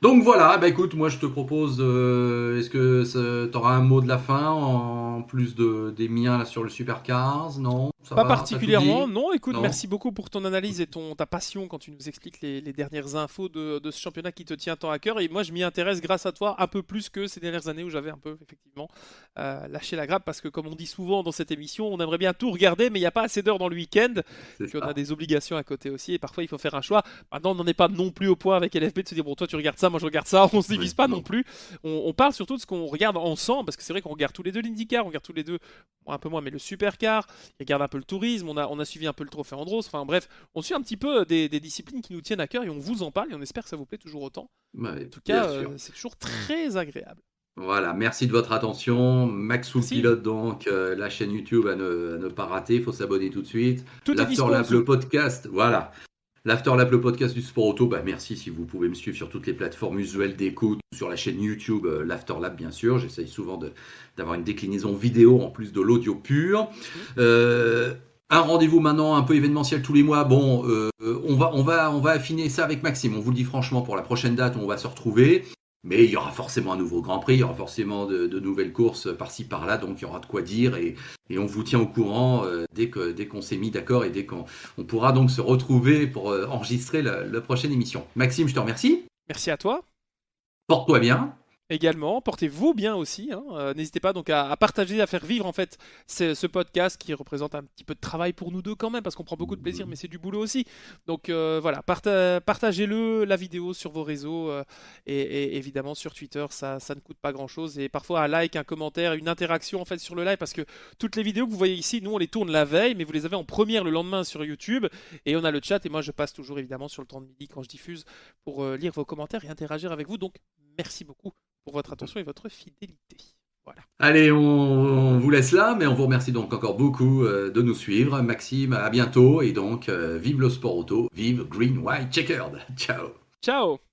Speaker 1: Donc voilà, bah écoute, moi je te propose, est-ce que tu auras un mot de la fin en plus des miens là sur le Supercars? Non, ça
Speaker 2: Pas
Speaker 1: va,
Speaker 2: particulièrement, non. Écoute,
Speaker 1: non.
Speaker 2: merci beaucoup pour ton analyse et ta passion quand tu nous expliques les dernières infos de ce championnat qui te tient tant à cœur. Et moi, je m'y intéresse grâce à toi un peu plus que ces dernières années où j'avais un peu, effectivement, lâché la grappe. Parce que, comme on dit souvent dans cette émission, on aimerait bien tout regarder, mais il n'y a pas assez d'heures dans le week-end. Puis on a des obligations à côté aussi. Et parfois, il faut faire un choix. Maintenant, on n'en est pas non plus au point avec LFB de se dire, bon, toi, tu regardes ça, moi, je regarde ça. On se divise pas non plus. On parle surtout de ce qu'on regarde ensemble. Parce que c'est vrai qu'on regarde tous les deux l'IndyCar, on regarde tous les deux, un peu moins, mais le Supercar. Il regarde un peu le tourisme. On a suivi un peu le trophée Andros. Enfin bref, on suit un petit peu des disciplines qui nous tiennent à cœur et on vous en parle et on espère que ça vous plaît toujours autant.
Speaker 1: Ouais,
Speaker 2: en tout cas, c'est toujours très agréable.
Speaker 1: Voilà, merci de votre attention. Maxwell Pilote, donc, la chaîne YouTube à ne pas rater, il faut s'abonner tout de suite. L'Afterlap, le podcast, voilà. L'Afterlap, le podcast du sport auto, bah merci si vous pouvez me suivre sur toutes les plateformes usuelles d'écoute, sur la chaîne YouTube, l'Afterlap bien sûr. J'essaye souvent d'avoir une déclinaison vidéo en plus de l'audio pur. Un rendez-vous maintenant un peu événementiel tous les mois. Bon, on va affiner ça avec Maxime. On vous le dit franchement, pour la prochaine date, on va se retrouver. Mais il y aura forcément un nouveau Grand Prix, il y aura forcément de nouvelles courses par-ci par-là, donc il y aura de quoi dire et on vous tient au courant dès qu'on s'est mis d'accord et dès qu'on pourra donc se retrouver pour enregistrer la prochaine émission. Maxime, je te remercie.
Speaker 2: Merci à toi.
Speaker 1: Porte-toi bien.
Speaker 2: Également, portez-vous bien aussi. N'hésitez pas donc à partager, à faire vivre en fait ce podcast qui représente un petit peu de travail pour nous deux quand même parce qu'on prend beaucoup de plaisir, mais c'est du boulot aussi. Donc voilà, partagez-le, la vidéo sur vos réseaux et évidemment sur Twitter, ça ne coûte pas grand-chose et parfois un like, un commentaire, une interaction en fait sur le live parce que toutes les vidéos que vous voyez ici, nous on les tourne la veille, mais vous les avez en première le lendemain sur YouTube et on a le chat et moi je passe toujours évidemment sur le temps de midi quand je diffuse pour lire vos commentaires et interagir avec vous. Donc merci beaucoup pour votre attention et votre fidélité. Voilà.
Speaker 1: Allez, on vous laisse là, mais on vous remercie donc encore beaucoup de nous suivre. Maxime, à bientôt et donc vive le sport auto, vive Green White Checkered. Ciao.
Speaker 2: Ciao.